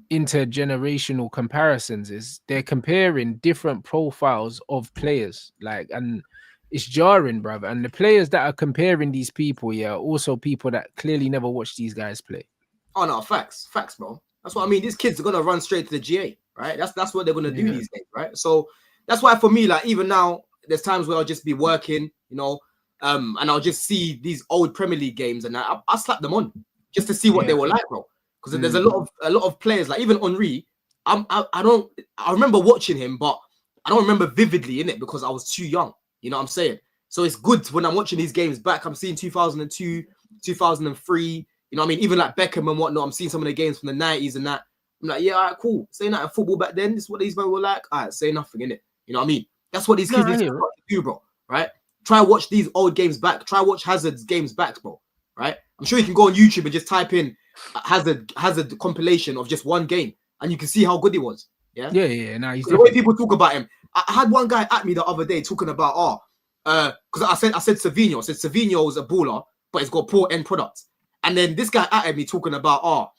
intergenerational comparisons is they're comparing different profiles of players. Like, and it's jarring, bruv. And the players that are comparing these people, yeah, are also people that clearly never watched these guys play. Oh no, facts, bro. That's what I mean. These kids are gonna run straight to the GA, right? That's what they're gonna do these days, right? So that's why for me, like, even now, there's times where I'll just be working, you know. And I'll just see these old Premier League games, and I'll slap them on just to see what they were like, bro. Because there's a lot of players, like even Henry. I remember watching him, but I don't remember vividly in it because I was too young. You know what I'm saying? So it's good when I'm watching these games back. I'm seeing 2002, 2003. You know what I mean? Even like Beckham and whatnot. I'm seeing some of the games from the 90s and that. I'm like, yeah, all right, cool. Saying that in football back then, this is what these men were like. All right, say nothing in it. You know what I mean? That's what these kids need to do, bro. Right? Try watch these old games back. Try watch Hazard's games back, bro. Right? I'm sure you can go on YouTube and just type in Hazard compilation of just one game, and you can see how good he was. Yeah. Nah, he's the way people talk about him. I had one guy at me the other day talking about because I said Savinho. I said Savinho is a baller, but he's got poor end product. And then this guy at me talking about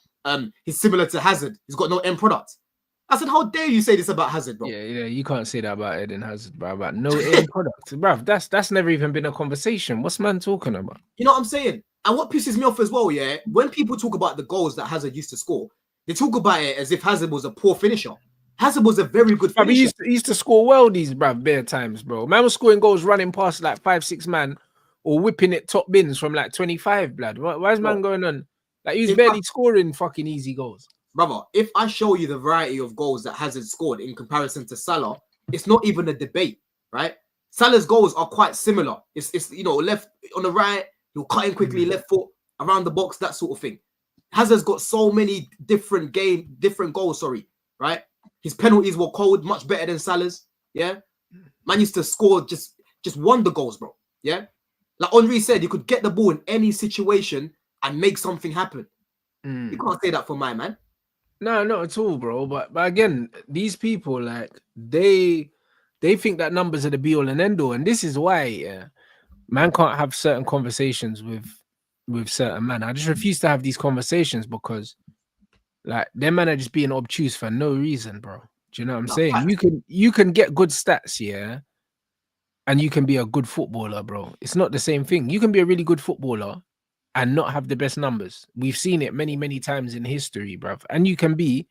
he's similar to Hazard. He's got no end product. I said, how dare you say this about Hazard, bro? Yeah, you can't say that about Eden Hazard, bro. About no end product, bro. That's never even been a conversation. What's man talking about? You know what I'm saying? And what pisses me off as well, yeah, when people talk about the goals that Hazard used to score, they talk about it as if Hazard was a poor finisher. Hazard was a very good finisher. He used to score worldies, bruv, bare times, bro. Man was scoring goals running past like 5-6 man or whipping it top bins from like 25, blood. Why is man going on? Like, he's barely scoring fucking easy goals. Brother, if I show you the variety of goals that Hazard scored in comparison to Salah, it's not even a debate, right? Salah's goals are quite similar. It's you know, left on the right, he'll cut in quickly, left foot, around the box, that sort of thing. Hazard's got so many different goals, right? His penalties were cold, much better than Salah's, yeah? Man used to score just wonder goals, bro, yeah? Like Henry said, you could get the ball in any situation and make something happen. You can't say that for my man. No, not at all, bro. But again, these people, like, they think that numbers are the be all and end all, and this is why, man can't have certain conversations with certain man. I just refuse to have these conversations because, like, them man are just being obtuse for no reason, bro. Do you know what I'm saying? You can get good stats, yeah, and you can be a good footballer, bro. It's not the same thing. You can be a really good footballer and not have the best numbers. We've seen it many, many times in history, bruv. And you can be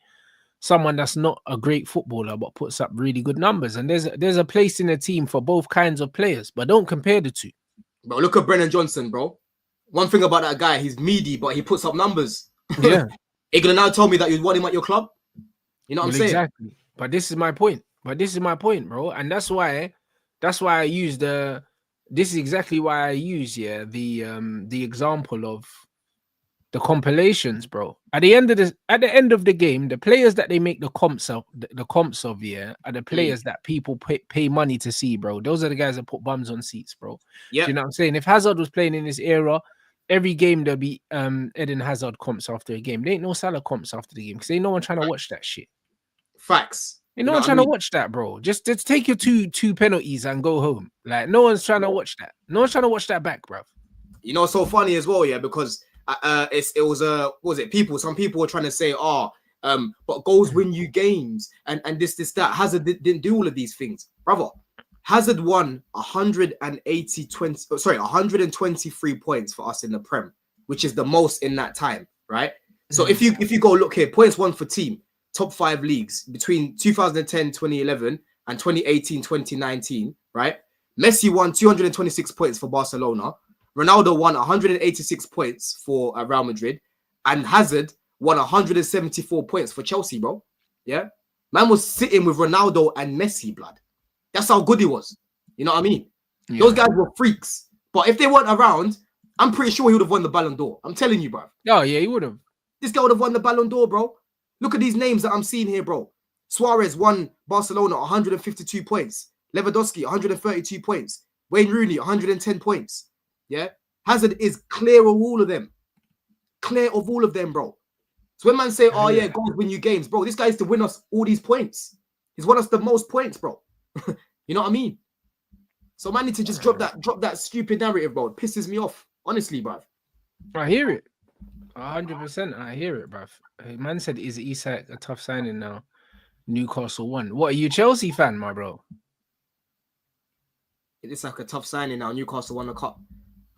someone that's not a great footballer but puts up really good numbers. And there's a place in a team for both kinds of players, but don't compare the two. Bro, look at Brennan Johnson, bro. One thing about that guy, he's meaty, but he puts up numbers. Yeah. You're gonna now tell me that you want him at your club? You know what I'm saying? Exactly. But this is my point. Bro. And that's why I use this is exactly why I use the example of the compilations, bro. At the end of the game, the players that they make the comps of are the players that people pay money to see, bro. Those are the guys that put bums on seats, bro. Yeah, you know what I'm saying? If Hazard was playing in this era, every game there'll be Eden Hazard comps after a game. There ain't no Salah comps after the game because ain't no one trying to watch that shit. Facts. Ain't no one trying to watch that, bro. Just take your two penalties and go home. Like, no one's trying to watch that. No one's trying to watch that back, bro. You know, it's so funny as well, yeah, because some people were trying to say, but goals win you games and this, that. Hazard didn't do all of these things. Brother, Hazard won 123 points for us in the Prem, which is the most in that time, right? So if you go look here, points won for team, top 5 leagues between 2010, 2011 and 2018, 2019, right? Messi won 226 points for Barcelona. Ronaldo won 186 points for Real Madrid. And Hazard won 174 points for Chelsea, bro. Yeah? Man was sitting with Ronaldo and Messi, blood. That's how good he was. You know what I mean? Yeah. Those guys were freaks. But if they weren't around, I'm pretty sure he would have won the Ballon d'Or. I'm telling you, bro. Oh, yeah, he would have. This guy would have won the Ballon d'Or, bro. Look at these names that I'm seeing here, bro. Suarez won Barcelona 152 points. Lewandowski 132 points. Wayne Rooney 110 points. Yeah? Hazard is clear of all of them. Clear of all of them, bro. So when man say, oh yeah, goals win you games, bro, this guy used to win us all these points. He's won us the most points, bro. You know what I mean? So man need to just drop that stupid narrative, bro. It pisses me off. Honestly, bro. I hear it. 100%. I hear it, bruv. Man said, is Isak a tough signing now? Newcastle won. What, are you a Chelsea fan, my bro? It's like a tough signing now. Newcastle won the cup.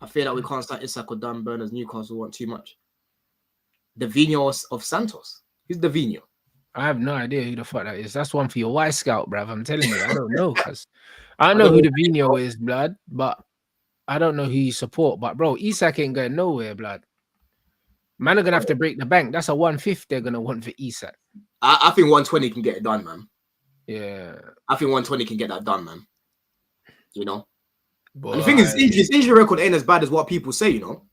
I feel that we can't start Isak or Dan Burners. Newcastle want too much. The Vino of Santos. Who's the Vino? I have no idea who the fuck that is. That's one for your Y Scout, bruv. I'm telling you, I don't know. Cause I don't know who the Vino is, blood, but I don't know who you support. But, bro, Isak ain't going nowhere, blood. Man are going to have to break the bank. That's a 150 they're going to want for Isak. I think 120 can get it done, man. Yeah. I think 120 can get that done, man. You know? But the thing is, his injury record ain't as bad as what people say, you know?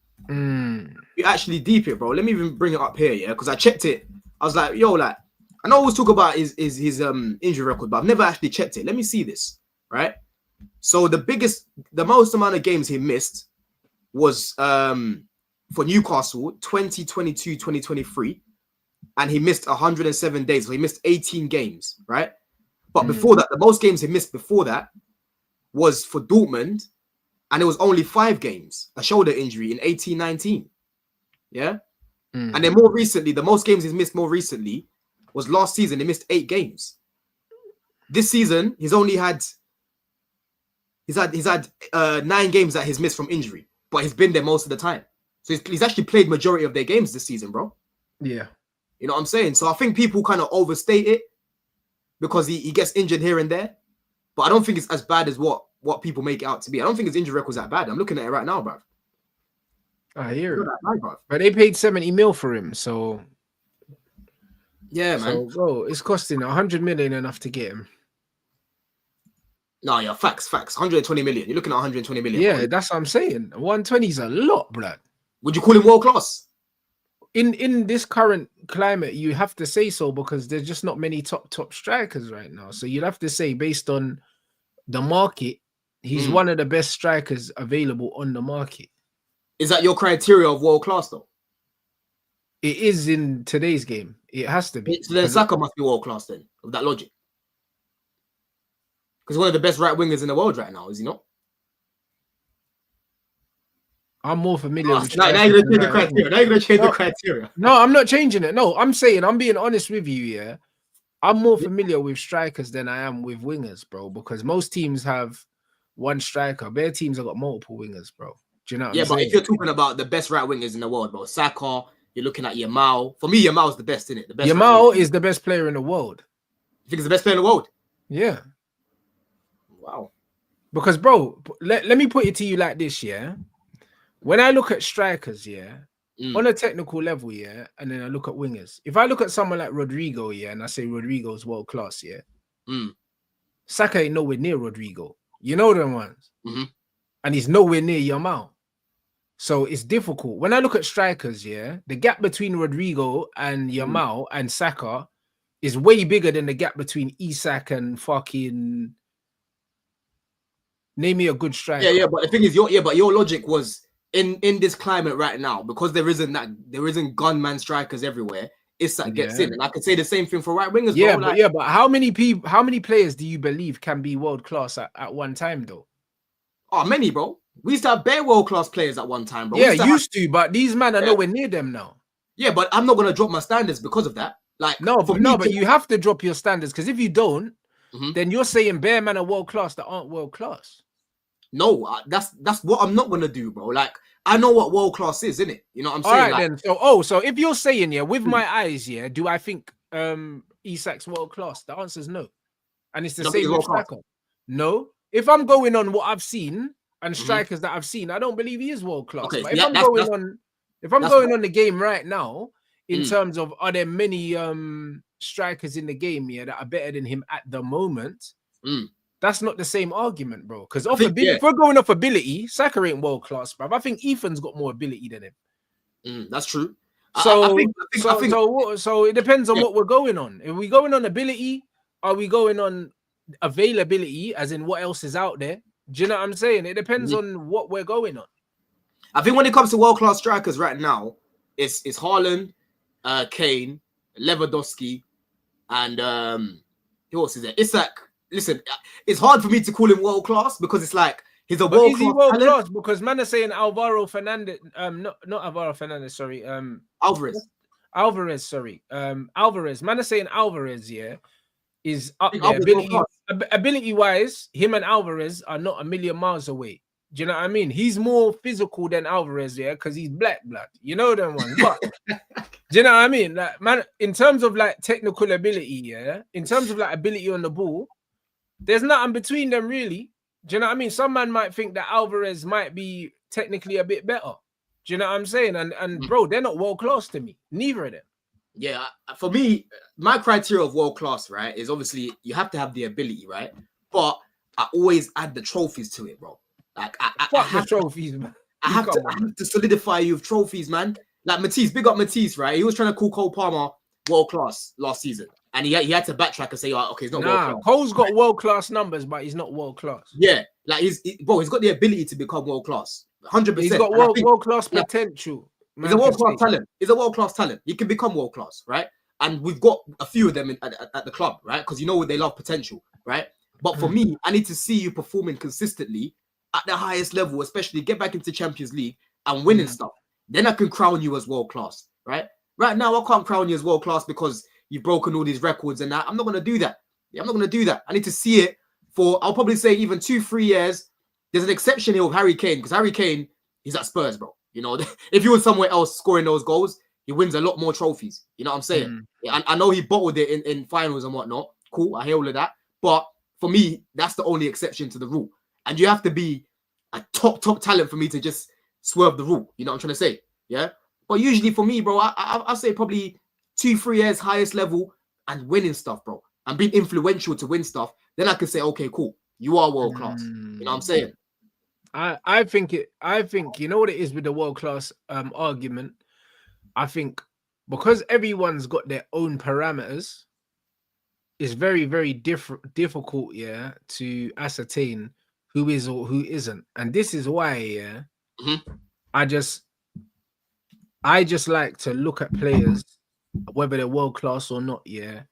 You actually deep it, bro. Let me even bring it up here, yeah? Because I checked it. I was like, yo, like, I know I always talk about his injury record, but I've never actually checked it. Let me see this. right? So the most amount of games he missed was for Newcastle 2022, 2023, and he missed 107 days. So he missed 18 games, right? But before that, the most games he missed before that was for Dortmund, and it was only 5 games, a shoulder injury in 18-19. Yeah. And then more recently, the most games he's missed more recently was last season. He missed 8 games. This season, he's had 9 games that he's missed from injury, but he's been there most of the time. So he's actually played majority of their games this season, bro. Yeah. You know what I'm saying? So I think people kind of overstate it because he gets injured here and there, but I don't think it's as bad as what people make it out to be. I don't think his injury record's that bad. I'm looking at it right now, bro. I hear it. But they paid 70 mil for him, so yeah, man. So, bro, it's costing 100 million enough to get him. No, yeah, facts. 120 million. You're looking at 120 million. Yeah, that's what I'm saying. 120 is a lot, blood. Would you call him world class? In this current climate, you have to say so because there's just not many top strikers right now. So you'd have to say, based on the market, he's one of the best strikers available on the market. Is that your criteria of world class, though? It is in today's game. It has to be. So then Saka must be world class then, with that logic. Because he's one of the best right wingers in the world right now, is he not? I'm more familiar with now you're going to change the criteria. Now you're going to change the criteria. No, I'm not changing it. No, I'm saying, I'm being honest with you, yeah. I'm more familiar with strikers than I am with wingers, bro, because most teams have one striker. Bare teams have got multiple wingers, bro. Do you know what I'm saying? But if you're talking about the best right wingers in the world, bro, Saka, you're looking at Yamal. For me, Yamal's the best, isn't it? Yamal is the best player in the world. You think he's the best player in the world? Yeah. Wow. Because, bro, let me put it to you like this, yeah? When I look at strikers, yeah, on a technical level, yeah, and then I look at wingers. If I look at someone like Rodrigo, yeah, and I say Rodrigo's world class, yeah, Saka ain't nowhere near Rodrigo. You know them ones. And he's nowhere near Yamal. So it's difficult. When I look at strikers, yeah, the gap between Rodrigo and Yamal and Saka is way bigger than the gap between Isak and fucking... Name me a good striker. Yeah, but the thing is, your logic was in this climate right now, because there isn't gunman strikers everywhere. Isak gets in, and I could say the same thing for right wingers. Yeah, bro. But how many players do you believe can be world class at one time, though? Oh, many, bro. We used to have bare world class players at one time, bro. Yeah, used to, but these men are nowhere near them now. Yeah, but I'm not gonna drop my standards because of that. Like, but you have to drop your standards, because if you don't, then you're saying bare men are world class that aren't world class. No, that's what I'm not gonna do, bro. Like, I know what world class is, innit? You know what I'm saying? All right, then. So if you're saying, yeah, with my eyes, yeah, do I think Isak's world class? The answer is no. And it's the same with striker. No. If I'm going on what I've seen and strikers that I've seen, I don't believe he is world class. Okay, but if I'm going on the game right now, in terms of are there many strikers in the game, yeah, that are better than him at the moment? That's not the same argument, bro. Because if we're going off ability, Saka ain't world class, bro. I think Ethan's got more ability than him. That's true. So it depends on what we're going on. If we're going on ability, are we going on availability, as in what else is out there? Do you know what I'm saying? It depends on what we're going on. I think when it comes to world class strikers right now, it's Haaland, Kane, Lewandowski, and who else is there? Isak. Listen, it's hard for me to call him world class because it's like he's a world class. Is he world class? Because man are saying Alvaro Fernandez, not Alvaro Fernandez, sorry, Alvarez, sorry, Alvarez. Man are saying Alvarez, yeah, is up there. Ability wise, him and Alvarez are not a million miles away. Do you know what I mean? He's more physical than Alvarez, yeah, because he's black blood. You know them ones. But do you know what I mean? Like, man, in terms of like technical ability, yeah, in terms of like ability on the ball, there's nothing between them, really. Do you know what I mean? Some man might think that Alvarez might be technically a bit better. Do you know what I'm saying? And bro, they're not world class to me. Neither of them. Yeah, for me, my criteria of world class, right, is obviously you have to have the ability, right? But I always add the trophies to it, bro. Like, I have trophies, man. I have to solidify you with trophies, man. Like Matisse, big up Matisse, right? He was trying to call Cole Palmer world class last season. and he had to backtrack and say, oh, okay, he's not world Nah, class. Cole's got world class numbers, but he's not world class. Yeah, like he's got the ability to become world class, 100%. He's got world class potential. He's a world class talent. He's a world class talent. He can become world class, right? And we've got a few of them at the club, right? Because they love potential, right? But for me, I need to see you performing consistently at the highest level, especially get back into Champions League and winning stuff. Then I can crown you as world class, right? Right now, I can't crown you as world class because you've broken all these records and that. I'm not going to do that. I'm not going to do that. I need to see it for, I'll probably say even 2-3 years. There's an exception here with Harry Kane, because Harry Kane, he's at Spurs, bro. If he was somewhere else scoring those goals, he wins a lot more trophies. You know what I'm saying? Yeah, I know he bottled it in finals and whatnot. Cool, I hear all of that. But for me, that's the only exception to the rule. And you have to be a top talent for me to just swerve the rule. You know what I'm trying to say? Yeah. But usually for me, bro, I say probably 2-3 years highest level and winning stuff, bro. And being influential to win stuff. Then I can say, okay, cool. You are world class. You know what I'm saying? I think you know what it is with the world class argument. I think because everyone's got their own parameters, it's very, very difficult, yeah, to ascertain who is or who isn't. And this is why, yeah, I just like to look at players, whether they're world class or not, yeah,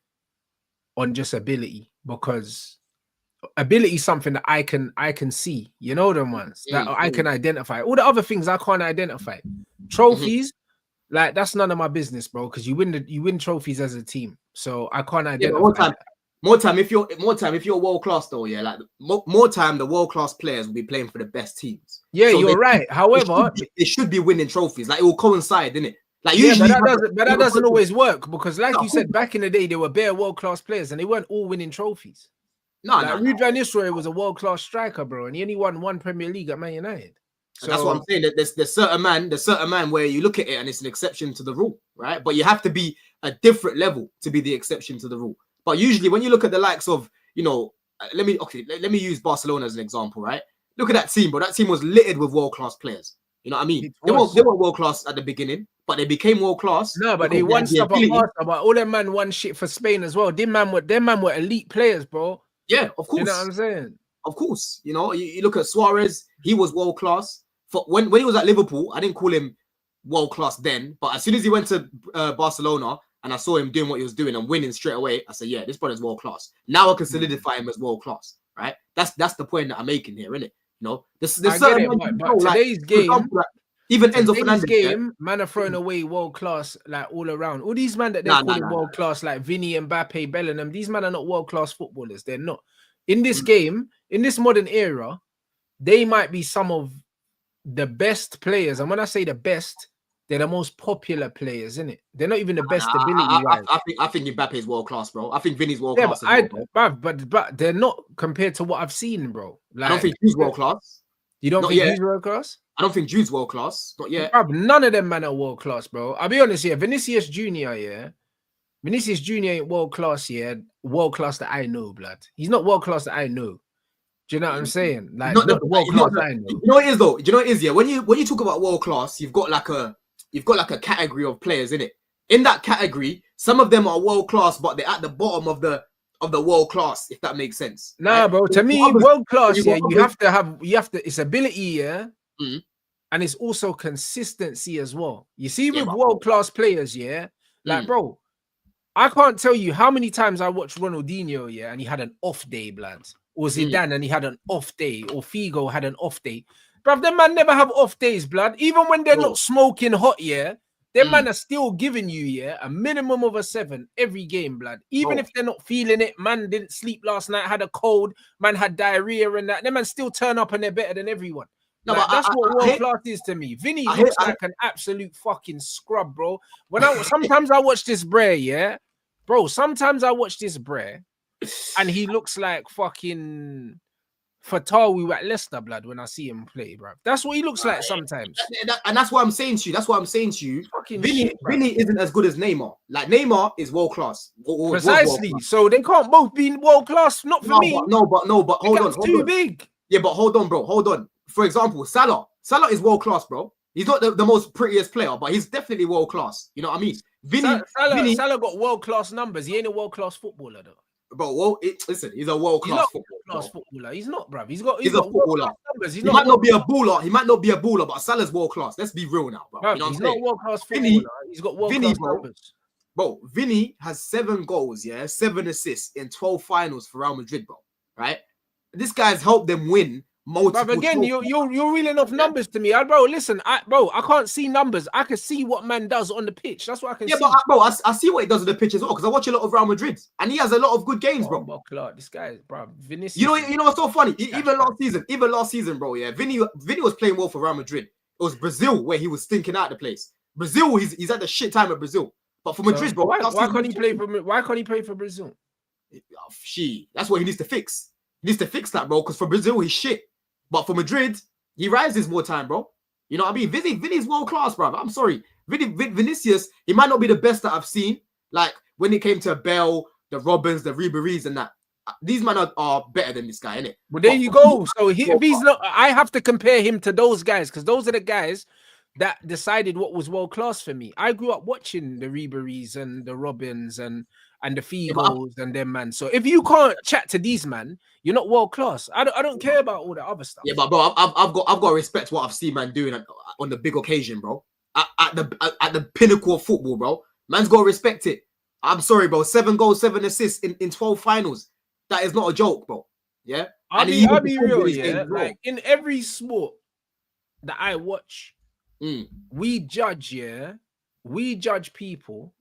on just ability, because ability is something that I can see, you know, them ones that I can identify. All the other things I can't identify. Trophies, like that's none of my business, bro, because you win trophies as a team. So I can't identify. More time if you're world class though, yeah, like more time the world class players will be playing for the best teams. Yeah, so you're right. However, they should be winning trophies. Like it will coincide, innit? Like usually, but that doesn't always work, because, like you said, back in the day, there were bare world class players and they weren't all winning trophies. Ruud van Nistelrooy was a world class striker, bro, and he only won 1 Premier League at Man United. So that's what I'm saying. That there's certain man where you look at it and it's an exception to the rule, right? But you have to be a different level to be the exception to the rule. But usually, when you look at the likes of, let me use Barcelona as an example, right? Look at that team, bro. That team was littered with world class players. You know what I mean? They weren't world class at the beginning, but they became world class. No, but they won stuff at Barca. But all them man won shit for Spain as well. Them man were elite players, bro. Yeah, of course. You know what I'm saying? Of course. You look at Suarez. He was world class. For when he was at Liverpool, I didn't call him world class then, but as soon as he went to Barcelona and I saw him doing what he was doing and winning straight away, I said, yeah, this brother's world class. Now I can solidify him as world class, right? That's the point that I'm making here, isn't it? There's certain today's game, even Enzo Fernandez game, man are throwing away world class like all around. All these men that they're calling world class, like Vinny, Mbappe, Bellingham, these men are not world class footballers. They're not. In this game, in this modern era, they might be some of the best players, and when I say the best, they're the most popular players, isn't it? They're not even the best ability-wise. I think Mbappe is world class, bro. I think Vinny's world class. But they're not compared to what I've seen, bro. Like, I don't think Jude's world class. You don't think Jude's world class? I don't think Jude's world class. Not yet. Bruv, none of them men are world class, bro. I'll be honest here. Vinicius Junior ain't world class, world class that I know, blood. He's not world class that I know. Do you know what I'm saying? Like, not the world class I know. You know what it is though? Do you know what it is? Yeah, when you talk about world class, you've got like a category of players in it. In that category, some of them are world class, but they're at the bottom of the world class, if that makes sense. Nah, right? Bro. To me, world class, you have to it's ability, and it's also consistency as well. You see, with world class players, like, bro, I can't tell you how many times I watched Ronaldinho, and he had an off day, blood. Or Zidane and he had an off day, or Figo had an off day. Bruv, them man never have off days, blood. Even when they're not smoking hot, them man are still giving you, a minimum of a 7 every game, blood. Even if they're not feeling it, man didn't sleep last night, had a cold, man had diarrhea and that. Them man still turn up and they're better than everyone. No, like, that's what world class is to me. Vinny looks like an absolute fucking scrub, bro. Sometimes I watch this Bray, bro. Sometimes I watch this Bray. And he looks like fucking Fatawi at Leicester, blood, when I see him play, bro. That's what he looks like sometimes. And that's what I'm saying to you. Vinny isn't as good as Neymar. Like, Neymar is world class. Precisely. So they can't both be world class. Not for me. But hold on. Too big. Yeah, but hold on, bro. Hold on. For example, Salah is world class, bro. He's not the most prettiest player, but he's definitely world class. You know what I mean? Salah got world-class numbers. He ain't a world-class footballer, though. Bro, listen, he's a world-class footballer. He's not, bruv. He's a got footballer. numbers. He might not be a baller. He might not be a baller, but Salah's world-class. Let's be real now, bro. Bruv, You know he's not a world-class footballer. He's got world-class numbers. Bro, Vinny has 7 goals, 7 assists in 12 finals for Real Madrid, bro. Right? This guy's helped them win multiple. But again, you're reeling off numbers to me, bro. Listen, I can't see numbers. I can see what man does on the pitch. That's what I can see. Yeah, but I see what he does on the pitch as well because I watch a lot of Real Madrid and he has a lot of good games, bro. Clark, this guy, bro, Vinicius. You know what's so funny? Even last season, bro. Yeah, Vinny was playing well for Real Madrid. It was Brazil where he was stinking out the place. Brazil, he's at the shit time at Brazil. But for Madrid, bro, why can't he play for Brazil? That's what he needs to fix. He needs to fix that, bro. Because for Brazil, he's shit. But for Madrid, he rises more time, bro. You know what I mean? Vinny's world class, bro. I'm sorry. Vinicius, he might not be the best that I've seen. Like when it came to Bell, the Robins, the Rivalrys, and that. These men are better than this guy, innit? Well, there you go. So if he's not, I have to compare him to those guys because those are the guys that decided what was world class for me. I grew up watching the Rivalrys and the Robins and the Figos and them, man. So if you can't chat to these man, you're not world class. I don't care about all that other stuff. Yeah, but bro, I've got to respect what I've seen man doing on the big occasion, bro. At the pinnacle of football, bro. Man's got to respect it. I'm sorry, bro. 7 goals, 7 assists in 12 finals. That is not a joke, bro. Yeah, I'll be real. Yeah, like in every sport that I watch, we judge people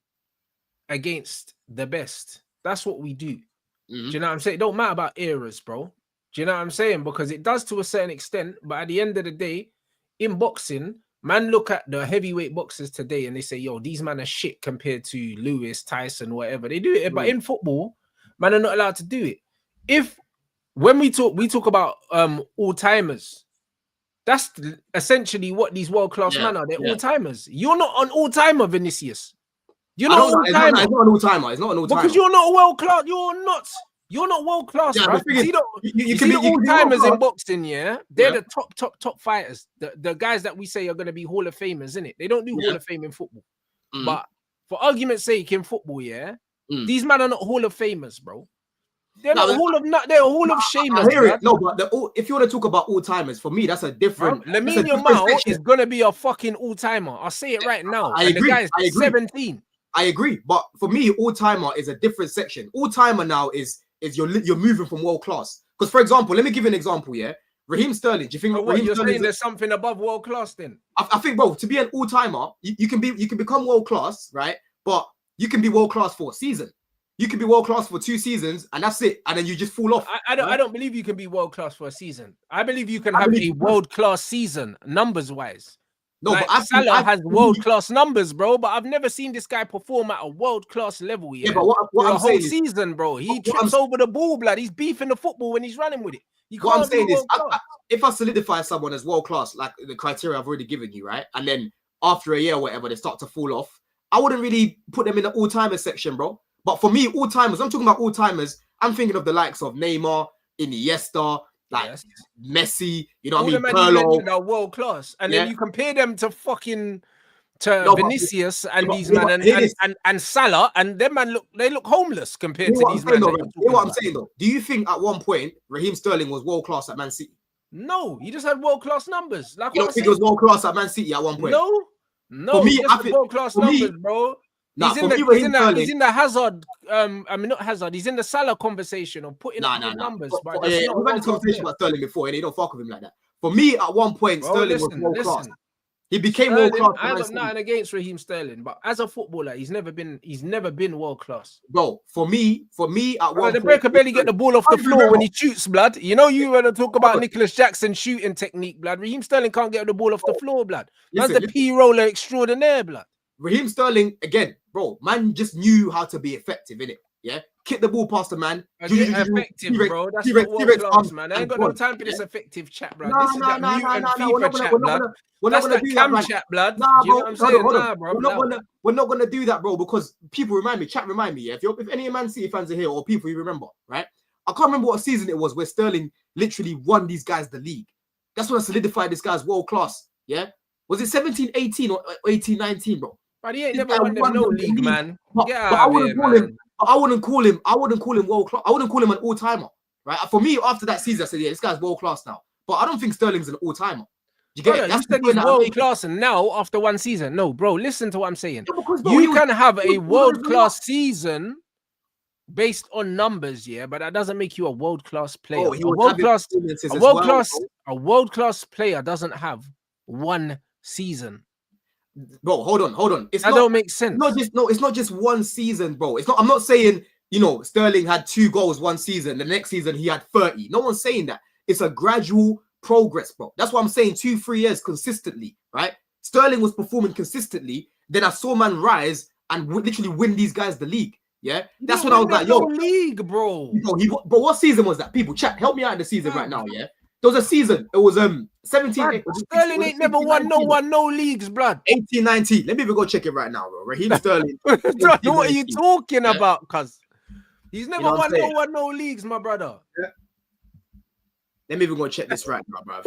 against the best. That's what we do. Do you know what I'm saying? It don't matter about eras, bro. Do you know what I'm saying? Because it does to a certain extent, but at the end of the day, in boxing, man, look at the heavyweight boxers today and they say, yo, these men are shit compared to Lewis, Tyson, whatever. They do it, but in football, man are not allowed to do it. When we talk about all-timers, that's essentially what these world-class men are. They're all-timers. You're not an all-timer, Vinicius. You're not an all-timer. It's not an all-timer. It's not an all-timer. Because you're not a world-class. You're not world-class, bro. You see the all-timers in boxing, yeah? They're the top fighters. The guys that we say are going to be Hall of Famers, innit? They don't do Hall of Fame in football. But for argument's sake, in football, these men are not Hall of Famers, bro. They're not they're a Hall of Shamers. I hear it. No, but if you want to talk about all-timers, for me, that's a different... Lamine Yamal is going to be a fucking all-timer. I'll say it right now. I agree. The guy's 17. I agree. But for me, all-timer is a different section. All-timer now is you're moving from world-class. Because, for example, let me give you an example, yeah? Raheem Sterling, do you think... You're saying there's something above world-class then? I think, bro, to be an all-timer, you can become world-class, right? But you can be world-class for a season. You can be world-class for 2 seasons, and that's it. And then you just fall off. I don't believe you can be world-class for a season. I believe you can have a world-class season, numbers-wise. No, like, but Salah has world-class numbers, bro. But I've never seen this guy perform at a world-class level yet. Yeah, but what I'm saying season, bro. He trips over the ball, blood. He's beefing the football when he's running with it. What I'm saying is, if I solidify someone as world-class, like the criteria I've already given you, right? And then after a year or whatever, they start to fall off, I wouldn't really put them in the all-timer section, bro. But for me, all-timers, I'm talking about all-timers, I'm thinking of the likes of Neymar, Iniesta, like Messi, you know what I mean? Pirlo. Are world class. And then you compare them to Vinicius and these men and Salah, and them man look homeless compared to these men. You know what I'm saying though? Do you think at one point Raheem Sterling was world class at Man City? No, he just had world class numbers. Like you don't think he was world class at Man City at one point? No. For me, I think world class numbers, bro. He's in the Hazard, not Hazard. He's in the Salah conversation of putting up numbers. But we've had this conversation about Sterling before, and they don't fuck with him like that. For me, at one point, Sterling was world class. He became world class. I have nothing against Raheem Sterling, but as a footballer, he's never been world class. Bro, for me, at one point, the breaker barely get the ball off the floor when he shoots, blood. You know, you want to talk about Nicholas Jackson shooting technique, blood. Raheem Sterling can't get the ball off the floor, blood. That's the P roller extraordinaire, blood. Raheem Sterling, again, bro, man just knew how to be effective, innit? Yeah? Kick the ball past the man. Effective, bro. That's not world class, man. I ain't got no time for this effective chat, bro. This is that mutant FIFA chat, blood. That's that cam chat, blood. Nah, bro. We're not going to do that, bro, because people remind me, yeah? If any Man City fans are here or people you remember, right? I can't remember what season it was where Sterling literally won these guys the league. That's when I solidified this guy's world class, yeah? Was it 17-18 or 18-19, bro? But he ain't This never guy won them won no them the league, league. man. But, Get but out of here, man. I wouldn't call him world class. I wouldn't call him an all timer, right? For me, after that season, I said, yeah, this guy's world class now. But I don't think Sterling's an all timer. You get Brother, it? you That's the said point he's that I'm world making. class, and now after one season, no, bro. Listen to what I'm saying. Yeah, because, bro, You can have he a was world already class season based on numbers, yeah, but that doesn't make you a world class player. Oh, he was having performances as well, bro. A world class player doesn't have one season. Bro, hold on. That don't make sense. It's not just one season, bro. It's not. I'm not saying, you know, Sterling had 2 goals one season. The next season he had 30. No one's saying that. It's a gradual progress, bro. That's what I'm saying. 2-3 years consistently, right? Sterling was performing consistently. Then I saw man rise and literally win these guys the league. Yeah, that's when I was like, yo, league, bro. But what season was that? People, chat, help me out in the season right now. Yeah, there was a season. It was 17. Sterling ain't never won no leagues, blood. 18-19. Let me even go check it right now, bro. Raheem Sterling. What are you talking about? Cuz he's never won no leagues, my brother. Yeah. Let me even go check this right now, bro.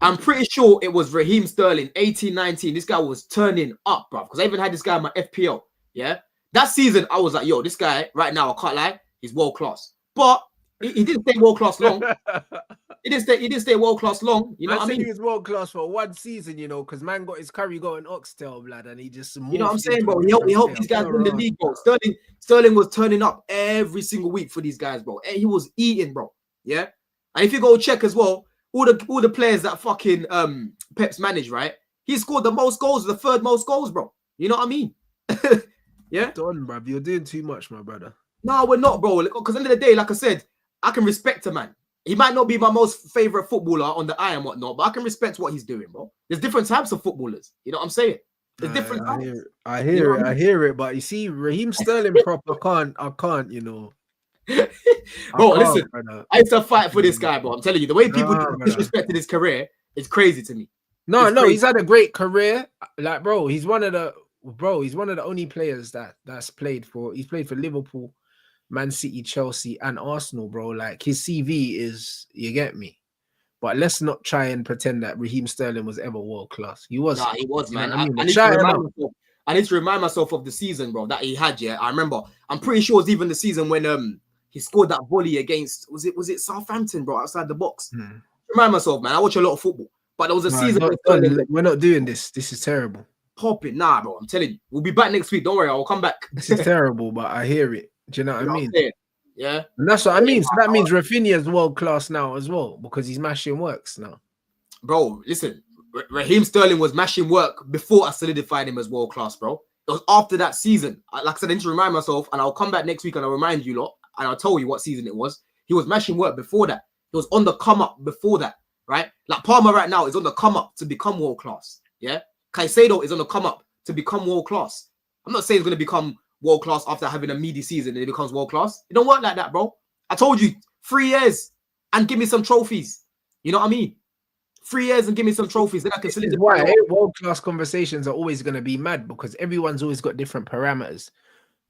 I'm pretty sure it was Raheem Sterling, 18-19. This guy was turning up, bro. Because I even had this guy in my FPL. Yeah. That season, I was like, yo, this guy right now, I can't lie, he's world class. But he didn't stay world class long. He didn't stay world class long. You know what I mean? He was world class for one season, you know, because man got his curry going oxtail, blood, and he just, you know what I'm saying, bro? He helped these guys win the league, bro. Sterling was turning up every single week for these guys, bro. And he was eating, bro. Yeah. And if you go check as well, all the players that fucking Pep's managed, right? He scored the most goals, the 3rd most goals, bro. You know what I mean? Yeah, done, bruv. You're doing too much, my brother. No, we're not, bro. Because at the end of the day, like I said, I can respect a man. He might not be my most favorite footballer on the eye and whatnot, but I can respect what he's doing, bro. There's different types of footballers. You know what I'm saying? There's different types. I hear it. But you see, Raheem Sterling I can't, you know. Bro, listen, brother. I used to fight for this guy, bro. I'm telling you, the way people disrespected his career is crazy to me. No, he's had a great career. Like, bro, he's one of the only players that's played for. He's played for Liverpool, Man City, Chelsea, and Arsenal, bro. Like, his CV is, you get me. But let's not try and pretend that Raheem Sterling was ever world class. He was. Nah, he was, man. I need to remind myself of the season, bro, that he had. Yeah, I remember. I'm pretty sure it was even the season when he scored that volley against was it Southampton, bro, outside the box. Remind myself, man. I watch a lot of football, but there was a season. We're not doing this. This is terrible. Popping, nah, bro. I'm telling you, we'll be back next week. Don't worry, I'll come back. This is terrible, but I hear it. Do you know what I mean? Yeah, and that's what I mean. So that means Rafinha's world class now as well because he's mashing works now. Bro, listen, Raheem Sterling was mashing work before I solidified him as world class, bro. It was after that season. Like I said, I need to remind myself, and I'll come back next week and I'll remind you lot, and I'll tell you what season it was. He was mashing work before that. He was on the come up before that, right? Like Palmer right now is on the come up to become world class. Yeah, Caicedo is on the come up to become world class. I'm not saying he's going to become world class after having a meaty season and he becomes world class. It don't work like that, bro. I told you 3 years and give me some trophies. You know what I mean? 3 years and give me some trophies. Then I can solidify. Why world class conversations are always going to be mad because everyone's always got different parameters.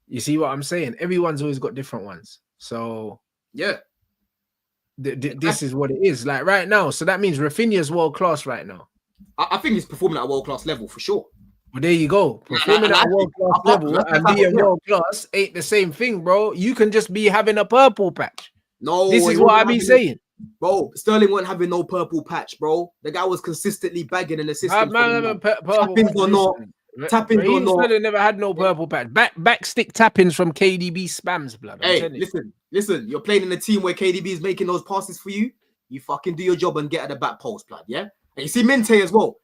You see what I'm saying? Everyone's always got different ones. So yeah, this is what it is like right now. So that means Rafinha's world class right now. I think he's performing at a world class level for sure. Well, there you go. Performing at a world class level and being world class ain't the same thing, bro. You can just be having a purple patch. No, this is what I be saying. Bro, Sterling wasn't having no purple patch, bro. The guy was consistently bagging in the system. Tappings or not. Tappings or not. Sterling never had no purple patch. Back stick tappings from KDB spams, blood. Hey, listen. You're playing in a team where KDB is making those passes for you. You fucking do your job and get at the back post, blood, yeah? And you see Minte as well.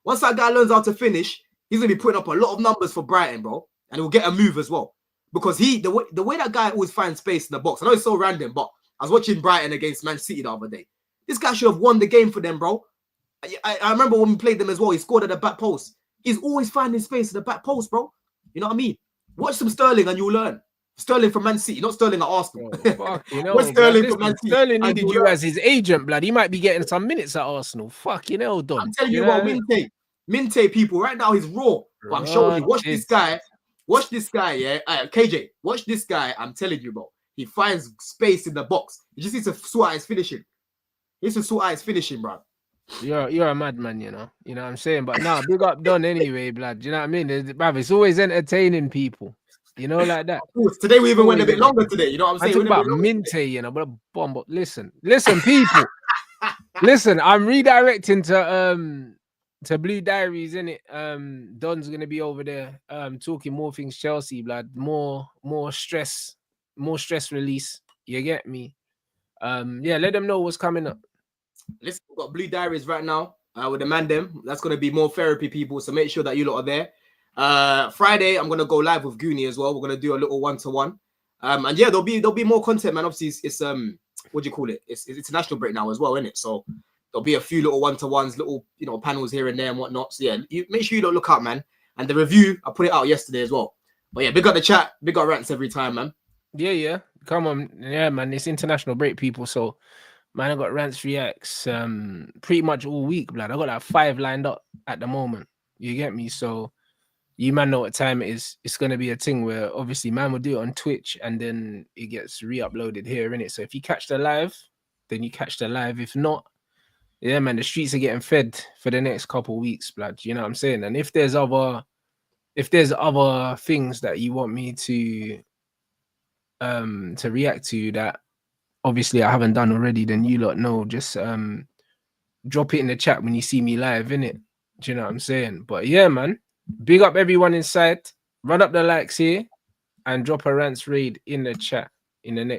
Once that guy learns how to finish, he's going to be putting up a lot of numbers for Brighton, bro. And he'll get a move as well. Because the way that guy always finds space in the box, I know it's so random, but I was watching Brighton against Man City the other day. This guy should have won the game for them, bro. I remember when we played them as well, he scored at the back post. He's always finding space at the back post, bro. You know what I mean? Watch some Sterling and you'll learn. Sterling from Man City, not Sterling at Arsenal. Oh, fuck, you know, Sterling from Man City. Sterling needed you as his agent, blood. He might be getting some minutes at Arsenal. Fuck, you know, Don. I'm telling you about Minte people. Right now he's raw. But I'm showing you. Watch this guy. Yeah. KJ, watch this guy. I'm telling you, bro. He finds space in the box. He just needs to sort out his finishing. Bro. You're a madman, you know. You know what I'm saying? But nah, big up Don anyway, blood. Do you know what I mean? Bruv, it's always entertaining people. You know, like that. Of course, today we even went a Always bit longer entertaining. today. You know what I'm I saying? talk We went a about bit longer today. Minte, you know, but a bomb. But listen, people. Listen, I'm redirecting to Blue Diaries, innit? Don's gonna be over there talking more things Chelsea, blood, more stress release. You get me? Yeah, let them know what's coming up. Listen, we've got Blue Diaries right now with the man them. That's gonna be more therapy people, so make sure that you lot are there. Friday, I'm gonna go live with Goonie as well. We're gonna do a little one-to-one. And yeah, there'll be more content, man. Obviously, it's what do you call it? It's international break now as well, isn't it? So there'll be a few little one-to-ones, little panels here and there and whatnot. So yeah, you make sure you don't look out, man. And the review, I put it out yesterday as well. But yeah, big up the chat, big up Rants every time, man. Yeah. Come on, yeah, man. It's international break, people. So man, I got Rants Reacts pretty much all week, blood. I got like 5 lined up at the moment. You get me? So you man know what time it is. It's gonna be a thing where obviously man will do it on Twitch and then it gets re-uploaded here, innit? So if you catch the live, then you catch the live. If not, yeah, man, the streets are getting fed for the next couple weeks, blood. You know what I'm saying? And if there's other things that you want me to react to that obviously I haven't done already, then you lot know. Just drop it in the chat when you see me live, innit? Do you know what I'm saying? But yeah, man, big up everyone inside. Run up the likes here and drop a Rants raid in the chat in the next